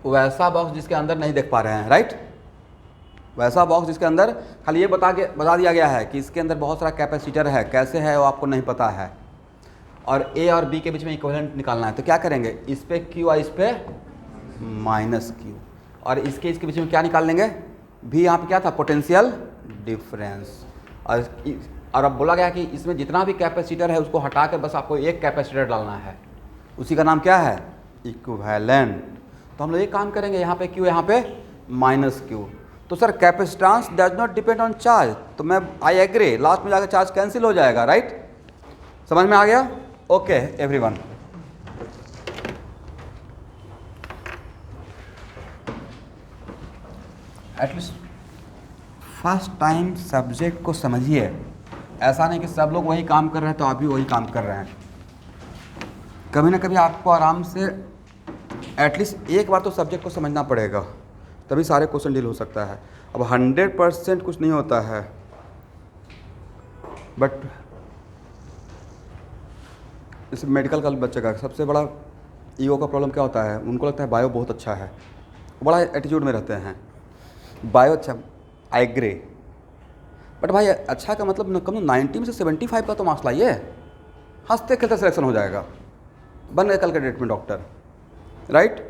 वैसा बॉक्स जिसके अंदर नहीं देख पा रहे हैं, राइट, वैसा बॉक्स जिसके अंदर खाली ये बता दिया गया है कि इसके अंदर बहुत सारा कैपेसिटर है, कैसे है वो आपको नहीं पता है, और ए और बी के बीच में इक्विवेलेंट निकालना है। तो क्या करेंगे? इस पे क्यू और इस पे माइनस क्यू, और इसके बीच में क्या निकाल लेंगे? भी यहाँ पे क्या था? Potential difference. और अब बोला गया कि इसमें जितना भी कैपेसिटर है उसको हटा कर बस आपको एक कैपेसिटर डालना है, उसी का नाम क्या है? इक्विवेलेंट। तो हम लोग एक काम करेंगे, यहाँ पे क्यू, यहाँ पे माइनस क्यू। तो sir capacitance does not depend on charge, तो मैं आई एग्री, लास्ट में जाकर चार्ज कैंसिल हो जाएगा, राइट? समझ में आ गया? Okay everyone. At least first time subject को समझिए, ऐसा नहीं कि सब लोग वही काम कर रहे हैं तो आप भी वही काम कर रहे हैं। कभी ना कभी आपको आराम से एटलीस्ट एक बार तो सब्जेक्ट को समझना पड़ेगा, तभी सारे क्वेश्चन डील हो सकता है। अब 100% कुछ नहीं होता है, बट इस मेडिकल का बच्चे का सबसे बड़ा ईगो का प्रॉब्लम क्या होता है? उनको लगता है बायो बहुत अच्छा है, बड़ा एटीट्यूड में रहते हैं, बायो अच्छा, आई एग्री, बट भाई अच्छा का मतलब कम 90 में से 75 का तो मार्क्स लाइए, हंसते खेलते सिलेक्शन हो जाएगा, बन गए कल के डेट में डॉक्टर, राइट?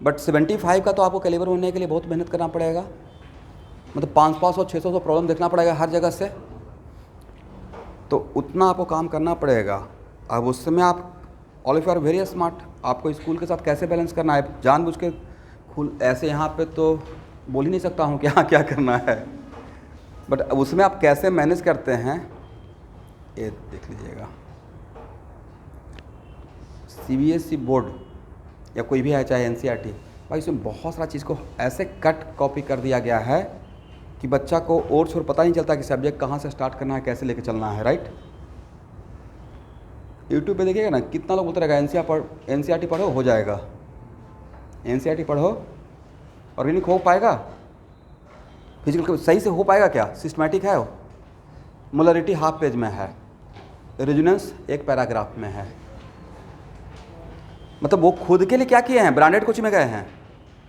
बट 75 का तो आपको कैलिबर होने के लिए बहुत मेहनत करना पड़ेगा, मतलब 500-600 प्रॉब्लम देखना पड़ेगा हर जगह से, तो उतना आपको काम करना पड़ेगा। अब उस समय आप all of you are very smart, आपको स्कूल के साथ कैसे बैलेंस करना है जानबूझ के ऐसे यहाँ पे तो बोल ही नहीं सकता हूँ क्या क्या करना है, बट उसमें आप कैसे मैनेज करते हैं ये देख लीजिएगा। CBSE बोर्ड या कोई भी है, चाहे NCERT, भाई इसमें बहुत सारा चीज़ को ऐसे कट कॉपी कर दिया गया है कि बच्चा को और छोर पता नहीं चलता कि सब्जेक्ट कहाँ से स्टार्ट करना है, कैसे लेके चलना है, राइट? यूट्यूब पे देखिएगा ना, कितना लोग बोलते रहेगा NCERT पढ़ो हो जाएगा, NCERT पढ़ो, ऑर्गेनिक हो पाएगा, फिजिकल सही से हो पाएगा क्या? सिस्टमैटिक है, मोलरिटी हाफ पेज में है, रेजोनेंस एक पैराग्राफ में है, मतलब वो खुद के लिए क्या किए हैं? ब्रांडेड कोचिंग में गए हैं,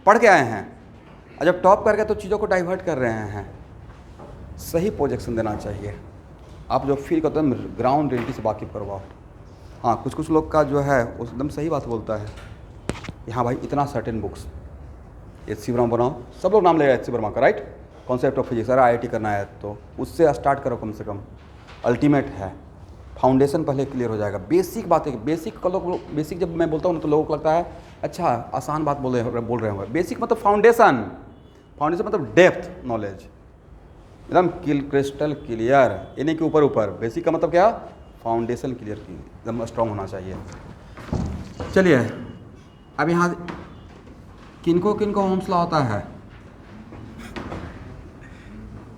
पढ़ के आए हैं, और जब टॉप कर गए तो चीज़ों को डाइवर्ट कर रहे हैं। सही प्रोजेक्शन देना चाहिए, आप जो फील करते हैं ग्राउंड रियलिटी से वाकिफ करवाओ। हाँ, कुछ लोग का जो है वो एकदम सही बात बोलता है, हाँ भाई इतना सर्टेन बुक्स, HC वर्मा बनाओ, सब लोग नाम लेगा HC वर्मा का, राइट? कॉन्सेप्ट ऑफ फिजिक्स, अरे IIT करना है तो उससे स्टार्ट करो, कम से कम अल्टीमेट है, फाउंडेशन पहले क्लियर हो जाएगा। बेसिक बातें, बेसिक का लोग बेसिक जब मैं बोलता हूँ ना तो लोगों को लगता है अच्छा आसान बात बोल रहे होंगे। बेसिक मतलब फाउंडेशन, फाउंडेशन मतलब डेप्थ नॉलेज, एकदम क्रिस्टल क्लियर, ये नहीं कि ऊपर ऊपर। बेसिक का मतलब क्या? फाउंडेशन क्लियर की एकदम स्ट्रॉन्ग होना चाहिए। चलिए अब यहाँ किनको किनको ओम्स लॉ होता है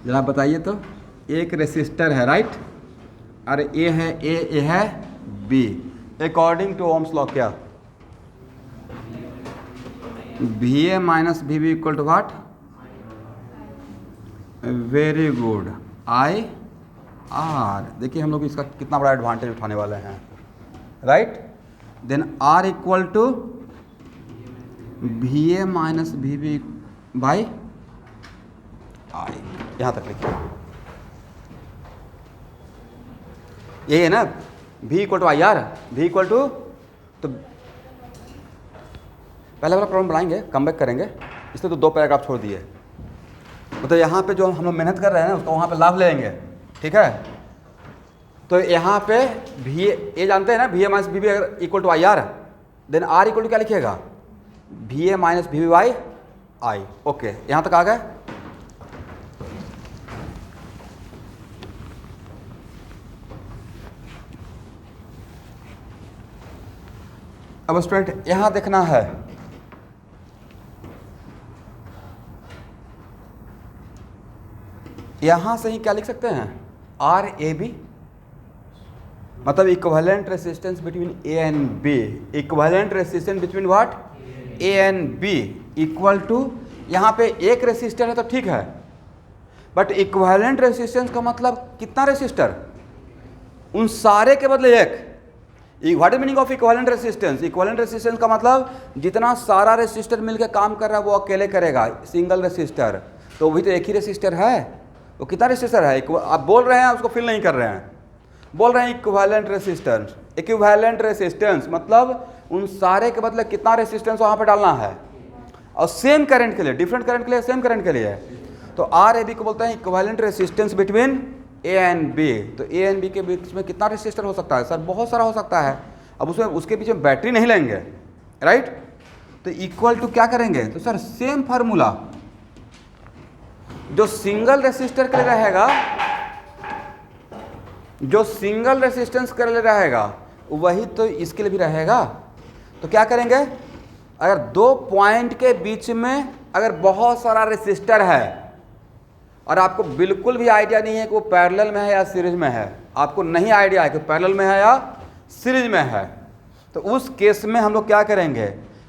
जरा बताइए तो। एक रेसिस्टर है, राइट, और ए है ए है B, according to Ohm's law क्या? VA minus VB equal to what? Very good, IR। देखिए हम लोग इसका कितना बड़ा एडवांटेज उठाने वाले हैं, right? Then R equal to VA minus VB by I, यहाँ तक लिखिए, यही है ना, V equal to I R, V equal to, तो पहले वाला प्रॉब्लम बनाएंगे, कम बैक करेंगे, इसलिए तो 2 पैराग्राफ छोड़ दिए। तो यहाँ पे जो हम लोग मेहनत कर रहे हैं ना उसका वहाँ पे लाभ लेंगे, ठीक है। तो यहाँ पे भी ये जानते हैं ना, VA माइनस VB अगर equal to I R, then R equal to क्या लिखिएगा, VA minus VB by I. Okay, यहाँ तक आ गए। अब स्टूडेंट यहाँ देखना है, यहाँ से ही क्या लिख सकते हैं, RAB, मतलब equivalent resistance between A and B, equivalent resistance between what, A and B equal to, यहाँ पे एक रेसिस्टर है तो ठीक है, बट इक्विवेलेंट रेसिस्टेंस का मतलब कितना रेसिस्टर, उन सारे के बदले एक। What is meaning of equivalent resistance, equivalent resistance का मतलब जितना सारा रेसिस्टर मिलकर काम कर रहा है वो अकेले करेगा, सिंगल रेसिस्टर, तो वही तो एक ही रेसिस्टर है, वो कितना रेसिस्टर है, आप बोल रहे हैं उसको फिल नहीं कर रहे हैं, बोल रहे हैं इक्विवेलेंट रेसिस्टेंस। इक्विवेलेंट रेसिस्टेंस मतलब उन सारे के बदले कितना रेसिस्टेंस वहाँ पे डालना है, और सेम करंट के लिए, डिफरेंट करंट के लिए, सेम करंट के लिए। तो RAB को बोलते हैं equivalent resistance between A and B। तो A एंड B के बीच में कितना रेसिस्टर हो सकता है सर, बहुत सारा हो सकता है। अब उसमें उसके पीछे बैटरी नहीं लेंगे, राइट। तो इक्वल टू क्या करेंगे, तो सर सेम फार्मूला जो सिंगल रेसिस्टर के लिए रहेगा, जो सिंगल रेसिस्टेंस के लिए रहेगा वही तो इसके लिए भी रहेगा। तो क्या करेंगे, अगर 2 पॉइंट के बीच में अगर बहुत सारा रेसिस्टर है और आपको बिल्कुल भी आइडिया नहीं है कि वो पैरेलल में है या सीरीज में है, आपको नहीं आइडिया है कि पैरेलल में है या सीरीज में है, तो उस केस में हम लोग क्या करेंगे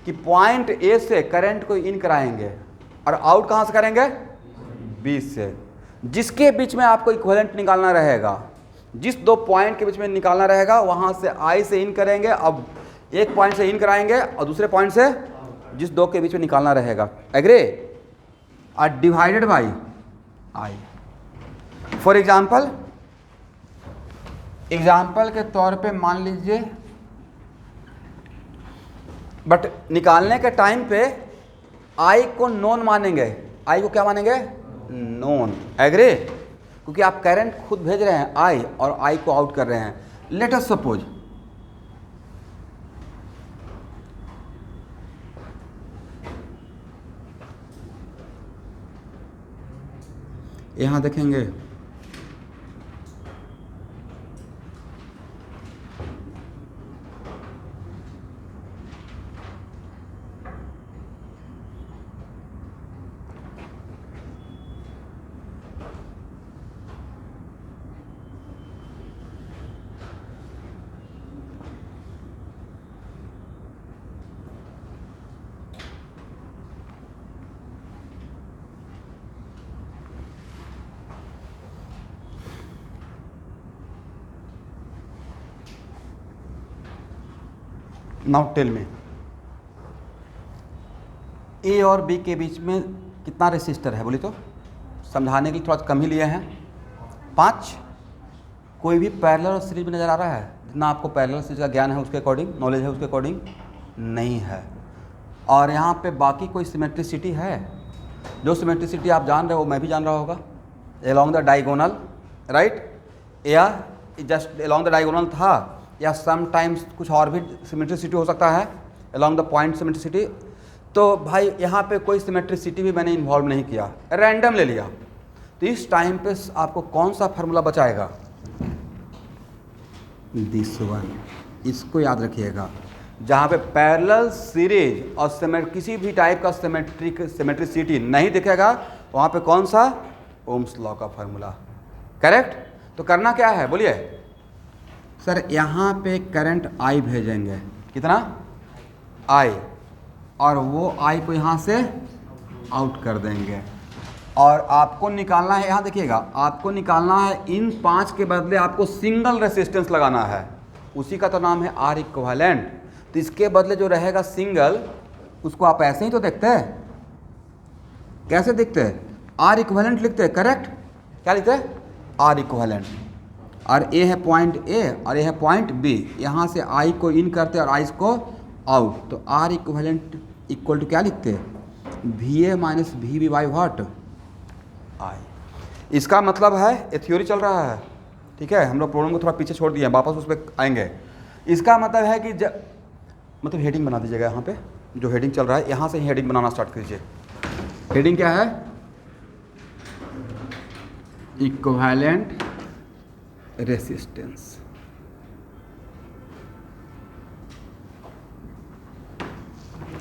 कि पॉइंट A से करंट को इन कराएंगे और आउट कहाँ से करेंगे, B से, जिसके बीच में आपको इक्विवेलेंट निकालना रहेगा। जिस 2 पॉइंट के बीच में निकालना रहेगा वहाँ से I से इन करेंगे, अब एक पॉइंट से इन कराएंगे और दूसरे पॉइंट से जिस 2 के बीच में निकालना रहेगा, एग्री, और divided by I। For example के तौर पे मान लीजिए, बट निकालने के टाइम पे I को नॉन मानेंगे, I को क्या मानेंगे, नॉन, एग्री, क्योंकि आप करंट खुद भेज रहे हैं I और I को आउट कर रहे हैं। लेट अस सपोज यहाँ देखेंगे, नाउ टेल में A और B के बीच में कितना रेसिस्टर है, बोली तो समझाने के लिए थोड़ा कम ही लिए हैं, 5। कोई भी पैरेलल और सीरीज में नज़र आ रहा है, जितना आपको पैरेलल सीरीज का ज्ञान है उसके अकॉर्डिंग, नॉलेज है उसके अकॉर्डिंग नहीं है। और यहाँ पे बाकी कोई सिमेट्रिसिटी है, जो सिमेट्रिसिटी आप जान रहे हो मैं भी जान रहा होगा, एलॉन्ग द डायगोनल, राइट, या जस्ट एलॉन्ग द डायगोनल था, या समटाइम्स कुछ और भी सिमेट्रिसिटी हो सकता है, एलॉन्ग द पॉइंट सिमेट्रिसिटी। तो भाई यहाँ पे कोई सिमेट्रिसिटी भी मैंने इन्वॉल्व नहीं किया, रैंडम ले लिया। तो इस टाइम पे आपको कौन सा फार्मूला बचाएगा, दिस वन, इसको याद रखिएगा। जहाँ पे पैरेलल, सीरीज और किसी भी टाइप का सिमेट्रिसिटी नहीं दिखेगा वहाँ पे कौन सा, ओम्स लॉ का फार्मूला, करेक्ट। तो करना क्या है बोलिए सर, यहाँ पे करंट I भेजेंगे, कितना I, और वो I को यहाँ से आउट कर देंगे, और आपको निकालना है, यहाँ देखिएगा, आपको निकालना है इन 5 के बदले आपको सिंगल रेसिस्टेंस लगाना है, उसी का तो नाम है R इक्विवेलेंट। तो इसके बदले जो रहेगा सिंगल, उसको आप ऐसे ही तो देखते हैं, कैसे देखते हैं, R इक्विवेलेंट लिखते हैं, करेक्ट। क्या लिखते हैं, आर इक्विवेलेंट। और ए है पॉइंट ए और ये है पॉइंट बी, यहाँ से आई को इन करते हैं और आई को आउट, तो आर इक्विवेलेंट इक्वल टू क्या लिखते हैं, V A minus V B by what, I. इसका मतलब है ये थ्योरी चल रहा है, ठीक है, हम लोग प्रॉब्लम को थोड़ा पीछे छोड़ दिए हैं, वापस उस पर आएंगे। इसका मतलब है कि मतलब हेडिंग बना दीजिएगा यहाँ पे, जो हेडिंग चल रहा है यहाँ से ही हेडिंग बनाना स्टार्ट कीजिए। हेडिंग क्या है, equivalent resistance.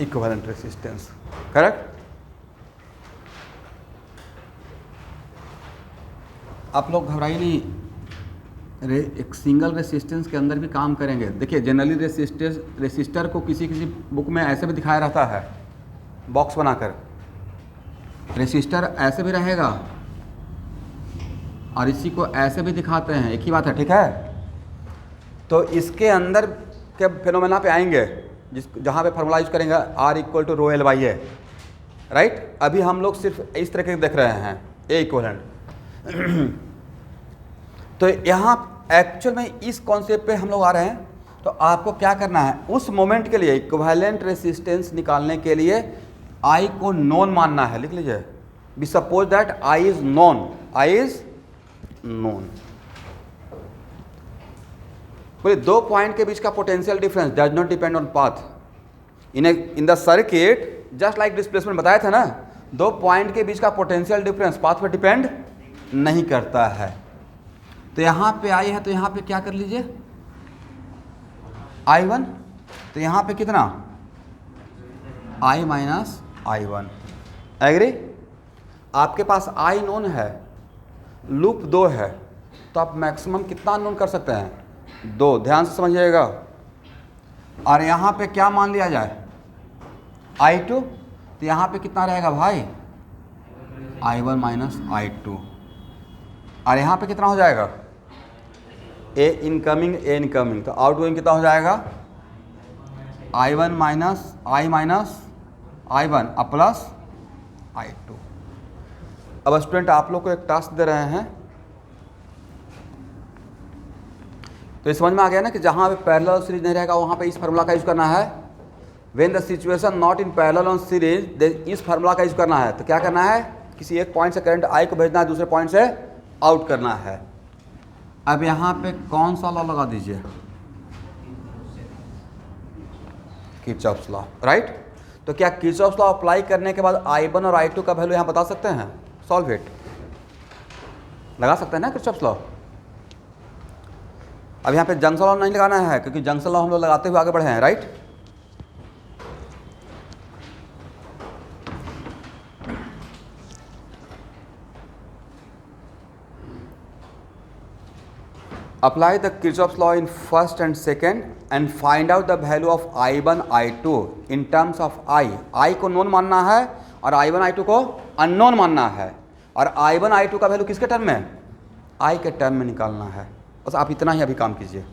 Equivalent resistance, correct. आप लोग घबराइए नहीं, एक सिंगल रेसिस्टेंस के अंदर भी काम करेंगे। देखिए जनरली रेसिस्टर को किसी किसी बुक में ऐसे भी दिखाया रहता है, बॉक्स बनाकर रेसिस्टर ऐसे भी रहेगा और इसी को ऐसे भी दिखाते हैं, एक ही बात है, ठीक है। तो इसके अंदर के फिनोमेना पे आएंगे जहाँ पे फार्मूला यूज करेंगे R equal to rho L by A, right. अभी हम लोग सिर्फ इस तरह के देख रहे हैं ए इक्वलेंट। तो यहाँ एक्चुअल में इस कॉन्सेप्ट पे हम लोग आ रहे हैं। तो आपको क्या करना है, उस मोमेंट के लिए इक्विवेलेंट रेसिस्टेंस निकालने के लिए I को नॉन मानना है, लिख लीजिए। Be suppose that I is known, I is known. बोले दो पॉइंट के बीच का potential difference does not depend on path in the circuit, just like displacement बताया था ना, दो पॉइंट के बीच का पोटेंशियल डिफरेंस पाथ पर डिपेंड नहीं करता है। तो यहाँ पे आई है तो यहाँ पे क्या कर लीजिए, I1, तो यहाँ पे कितना I माइनस I1, एग्री। आपके पास I नोन है, लूप 2 है, तो आप मैक्सिमम कितना नोन कर सकते हैं, 2, ध्यान से समझिएगा। और यहाँ पे क्या मान लिया जाए, I2, तो यहाँ पे कितना रहेगा भाई, I1 माइनस I2, और यहाँ पे कितना हो जाएगा, ए इनकमिंग, तो आउटगोइंग कितना हो जाएगा, I1 माइनस I1 अब प्लस I2। अब स्टूडेंट आप लोग को एक टास्क दे रहे हैं, तो ये समझ में आ गया ना कि जहाँ पे पैरेलल सीरीज नहीं रहेगा वहाँ पे इस फार्मूला का यूज करना है। When the situation not in parallel on series, इस फार्मूला का यूज करना है। तो क्या करना है, किसी एक पॉइंट से करंट I को भेजना है, दूसरे पॉइंट से आउट करना है। अब यहाँ पे कौन सा लॉ लगा दीजिए, किरचॉफ्स लॉ, राइट। तो क्या किरचॉफ्स लॉ अप्लाई करने के बाद I1 और I2 का वैल्यू यहाँ बता सकते हैं, सॉल्व इट, लगा सकते हैं ना किरचॉफ्स लॉ। अब यहाँ पे जंक्शन लॉ नहीं लगाना है, क्योंकि जंक्शन लॉ हम लोग लगाते हुए आगे बढ़े हैं, right. Apply the Kirchhoff's law in first and second and find out the value of I1, I2 in terms of I को नोन मानना है और I1, I2 को अननोन मानना है। और I1, I2 का वैल्यू किसके टर्म में, I के टर्म में निकालना है। बस आप इतना ही अभी काम कीजिए।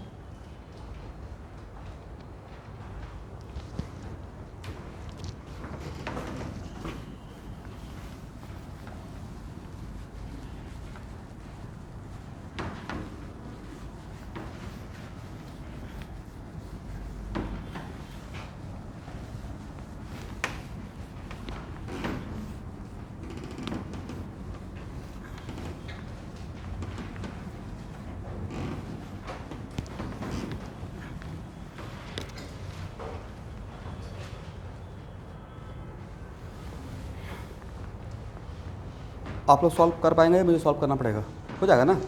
आप लोग सॉल्व कर पाएंगे, मुझे सॉल्व करना पड़ेगा, हो जाएगा ना।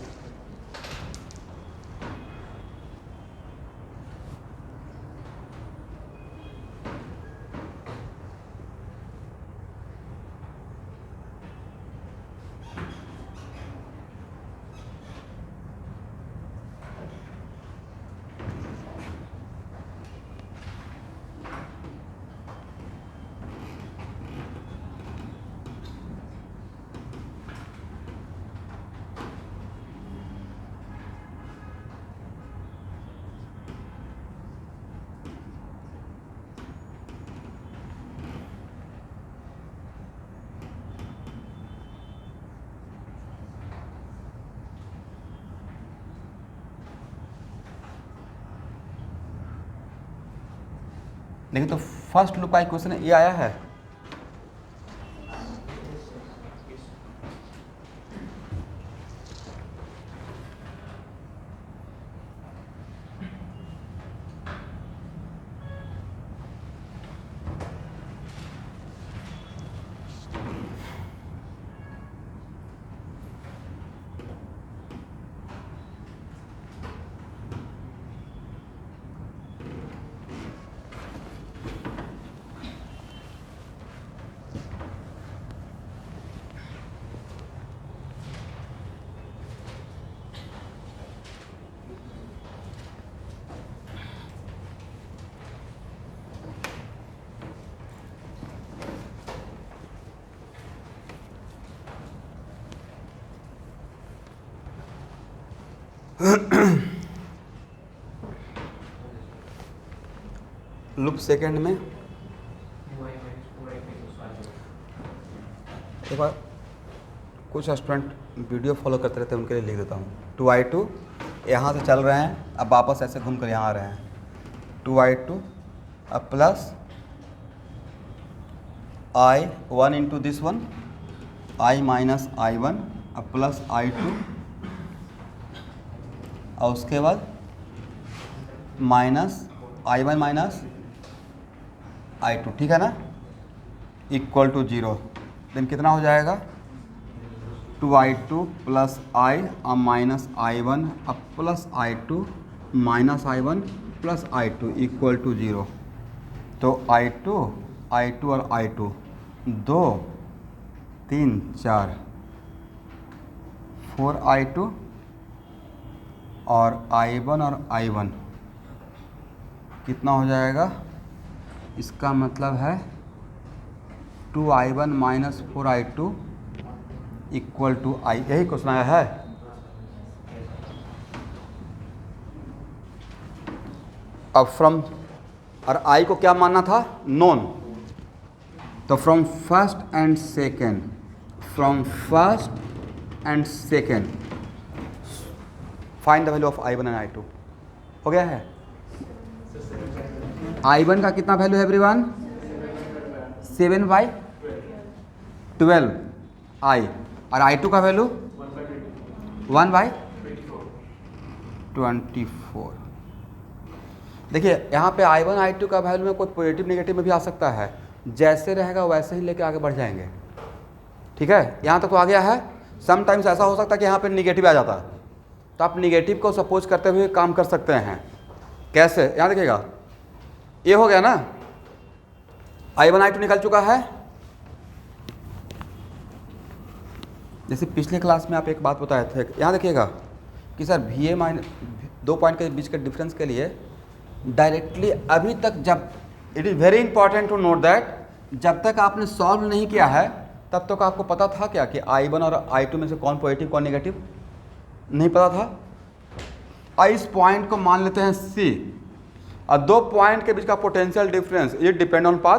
लेकिन तो फर्स्ट लूप का इक्वेशन ये आया है। लूप सेकंड में एक बार कुछ स्टूडेंट वीडियो फॉलो करते रहते हैं, उनके लिए लिख देता हूँ। 2i2 यहाँ से चल रहे हैं, अब वापस ऐसे घूम कर यहाँ आ रहे हैं। 2i2 अब plus i1 into this one, i minus i1 अब प्लस i2 और उसके बाद माइनस i1 माइनस i2, ठीक है ना, इक्वल टू 0। देन कितना हो जाएगा 2i2 प्लस i अब माइनस i1 अब plus i2 minus i1 plus i2 equal to 0। तो i2 और i2 2 3 4 4i2 और i1 और i1 कितना हो जाएगा, इसका मतलब है 2i1 minus 4i2 equal to i। यही क्वेश्चन आया है। अब फ्रॉम और i को क्या मानना था, नोन। तो from first and second find the value of i1 and i2। हो गया है। i1 का कितना वैल्यू है एवरीवन, 7/12 i, और i2 का वैल्यू 1/24। देखिए यहाँ पे i1 i2 का वैल्यू में कोई पॉजिटिव नेगेटिव में भी आ सकता है, जैसे रहेगा वैसे ही लेके आगे बढ़ जाएंगे। ठीक है, यहाँ तक तो आ गया है। समटाइम्स ऐसा हो सकता है कि यहाँ पे निगेटिव आ जाता है, तो आप निगेटिव को सपोज करते हुए काम कर सकते हैं। कैसे, यहाँ देखिएगा, ये हो गया ना, i1 i2 निकल चुका है। जैसे पिछले क्लास में आप एक बात बताए थे, यहाँ देखिएगा कि सर VA माइनस 2 पॉइंट के बीच के डिफरेंस के लिए डायरेक्टली अभी तक, जब it is very important to note that, जब तक आपने सॉल्व नहीं किया है तब तक आपको पता था क्या कि i1 और i2 में से कौन पॉजिटिव कौन नेगेटिव, नहीं पता था। इस पॉइंट को मान लेते हैं C, और 2 पॉइंट के बीच का potential difference it depend on path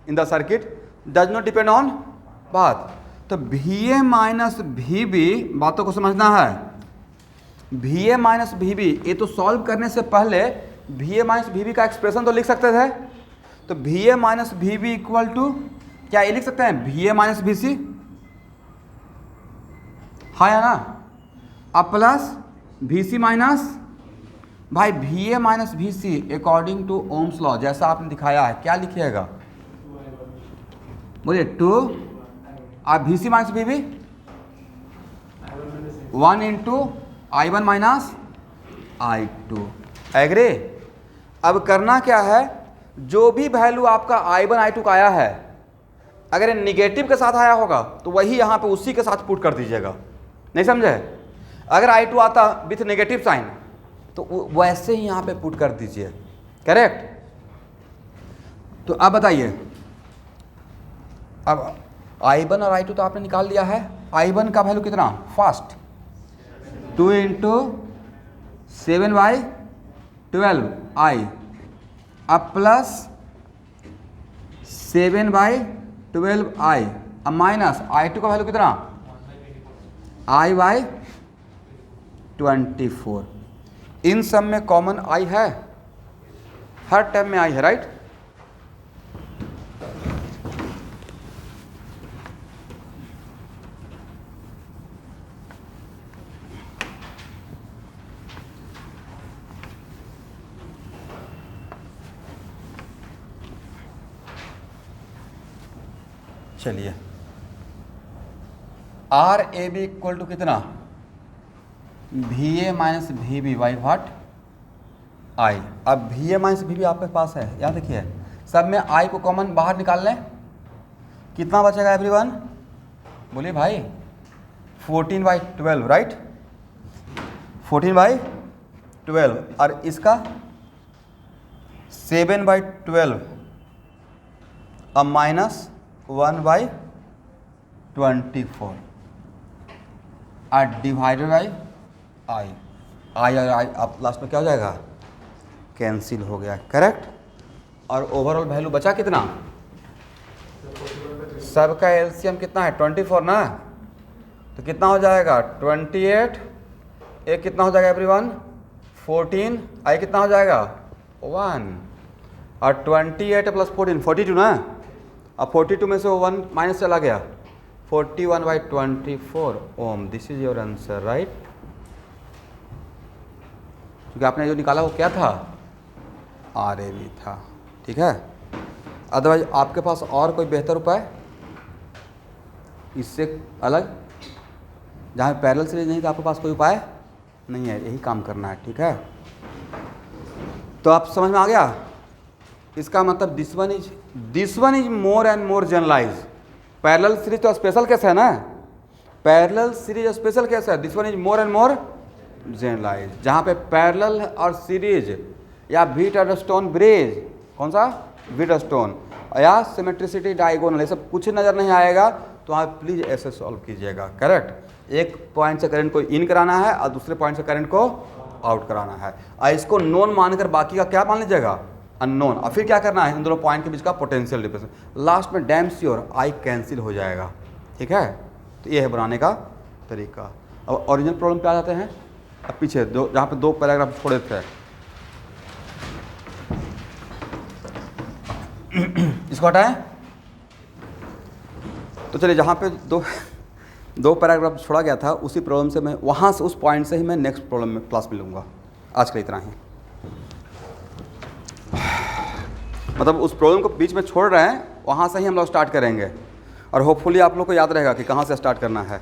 in the circuit, does not depend on path. तो VA माइनस VB, बातों को समझना है। VA माइनस VB, ये तो सॉल्व करने से पहले VA माइनस VB का एक्सप्रेशन तो लिख सकते थे। तो VA minus VB equal to क्या ये लिख सकते हैं, VA माइनस VC, हाँ या ना, अब प्लस VC माइनस, भाई VA minus VC according to Ohm's law जैसा आपने दिखाया है, क्या लिखिएगा, बोलिए 2, अब VC minus VB 1 into i1 minus i2। Agree. अब करना क्या है, जो भी वैल्यू आपका i1 i2 का आया है, अगर निगेटिव के साथ आया होगा तो वही यहाँ पे उसी के साथ पुट कर दीजिएगा। नहीं समझे, अगर i2 आता विथ नेगेटिव साइन तो वैसे ही यहाँ पे पुट कर दीजिए। करेक्ट। तो अब बताइए, अब i1 और i2 तो आपने निकाल लिया है। i1 का वैल्यू कितना, फर्स्ट 2 इंटू 7/12 i, अब प्लस 7/12 i, अब माइनस i2 का वैल्यू कितना, i/24। इन सब में कॉमन i है, हर टर्म में i है, राइट। चलिए R A B equal to कितना, V A minus V B by what, I. अब V A minus V B आपके पास है, यहाँ देखिए सब में आई को कॉमन बाहर निकाल लें, कितना बचेगा एवरीवन, बोलिए भाई 14/12 राइट, 14/12 और इसका 7/12 अब माइनस 1/24 और डिवाइडेड बाई आई, आई और आई अब लास्ट में क्या हो जाएगा, कैंसिल हो गया, करेक्ट। और ओवरऑल वैल्यू बचा कितना, सबका एलसीएम कितना है 24 ना, तो कितना हो जाएगा 28, एक कितना हो जाएगा एवरीवन 14, आई कितना हो जाएगा 1 और 28 प्लस 14 42 ना, अब 42 में से 1 माइनस चला गया, 41/24 ohm, this is your answer right. क्योंकि आपने जो निकाला वो क्या था, आर ए बी था, ठीक है। अदरवाइज आपके पास और कोई बेहतर उपाय इससे अलग, जहाँ पैरेलल सीरीज नहीं तो आपके पास कोई उपाय नहीं है, यही काम करना है, ठीक है। तो आप समझ में आ गया, इसका मतलब this one is more and more generalise. Parallel series तो स्पेशल केस है ना, पैरेलल सीरीज स्पेशल केस है, this one is more and more generalise, जहाँ पे पैरेलल और सीरीज या व्हीटस्टोन ब्रिज, कौन सा व्हीटस्टोन, या सिमेट्रिसिटी डायगोनल, ये सब कुछ नज़र नहीं आएगा तो आप प्लीज़ ऐसे सॉल्व कीजिएगा, करेक्ट। एक पॉइंट से करंट को इन कराना है और दूसरे पॉइंट से करंट को आउट कराना है, और इसको नोन मानकर बाकी का क्या मान लीजिएगा, अननोन। और फिर क्या करना है, इन दोनों पॉइंट के बीच का पोटेंशियल डिफरेंस, लास्ट में डैम श्योर आई कैंसिल हो जाएगा, ठीक है। तो ये है बनाने का तरीका। अब ओरिजिनल प्रॉब्लम पे आ जाते हैं, अब पीछे दो जहाँ पे 2 पैराग्राफ छोड़े थे इसको हटाएं। तो चलिए जहाँ पे दो पैराग्राफ छोड़ा गया था उसी प्रॉब्लम से मैं वहाँ से उस पॉइंट से ही मैं नेक्स्ट प्रॉब्लम में क्लास में लूँगा। आज के लिए इतना ही, मतलब उस प्रॉब्लम को बीच में छोड़ रहे हैं, वहाँ से ही हम लोग स्टार्ट करेंगे और होपफुली आप लोग को याद रहेगा कि कहाँ से स्टार्ट करना है।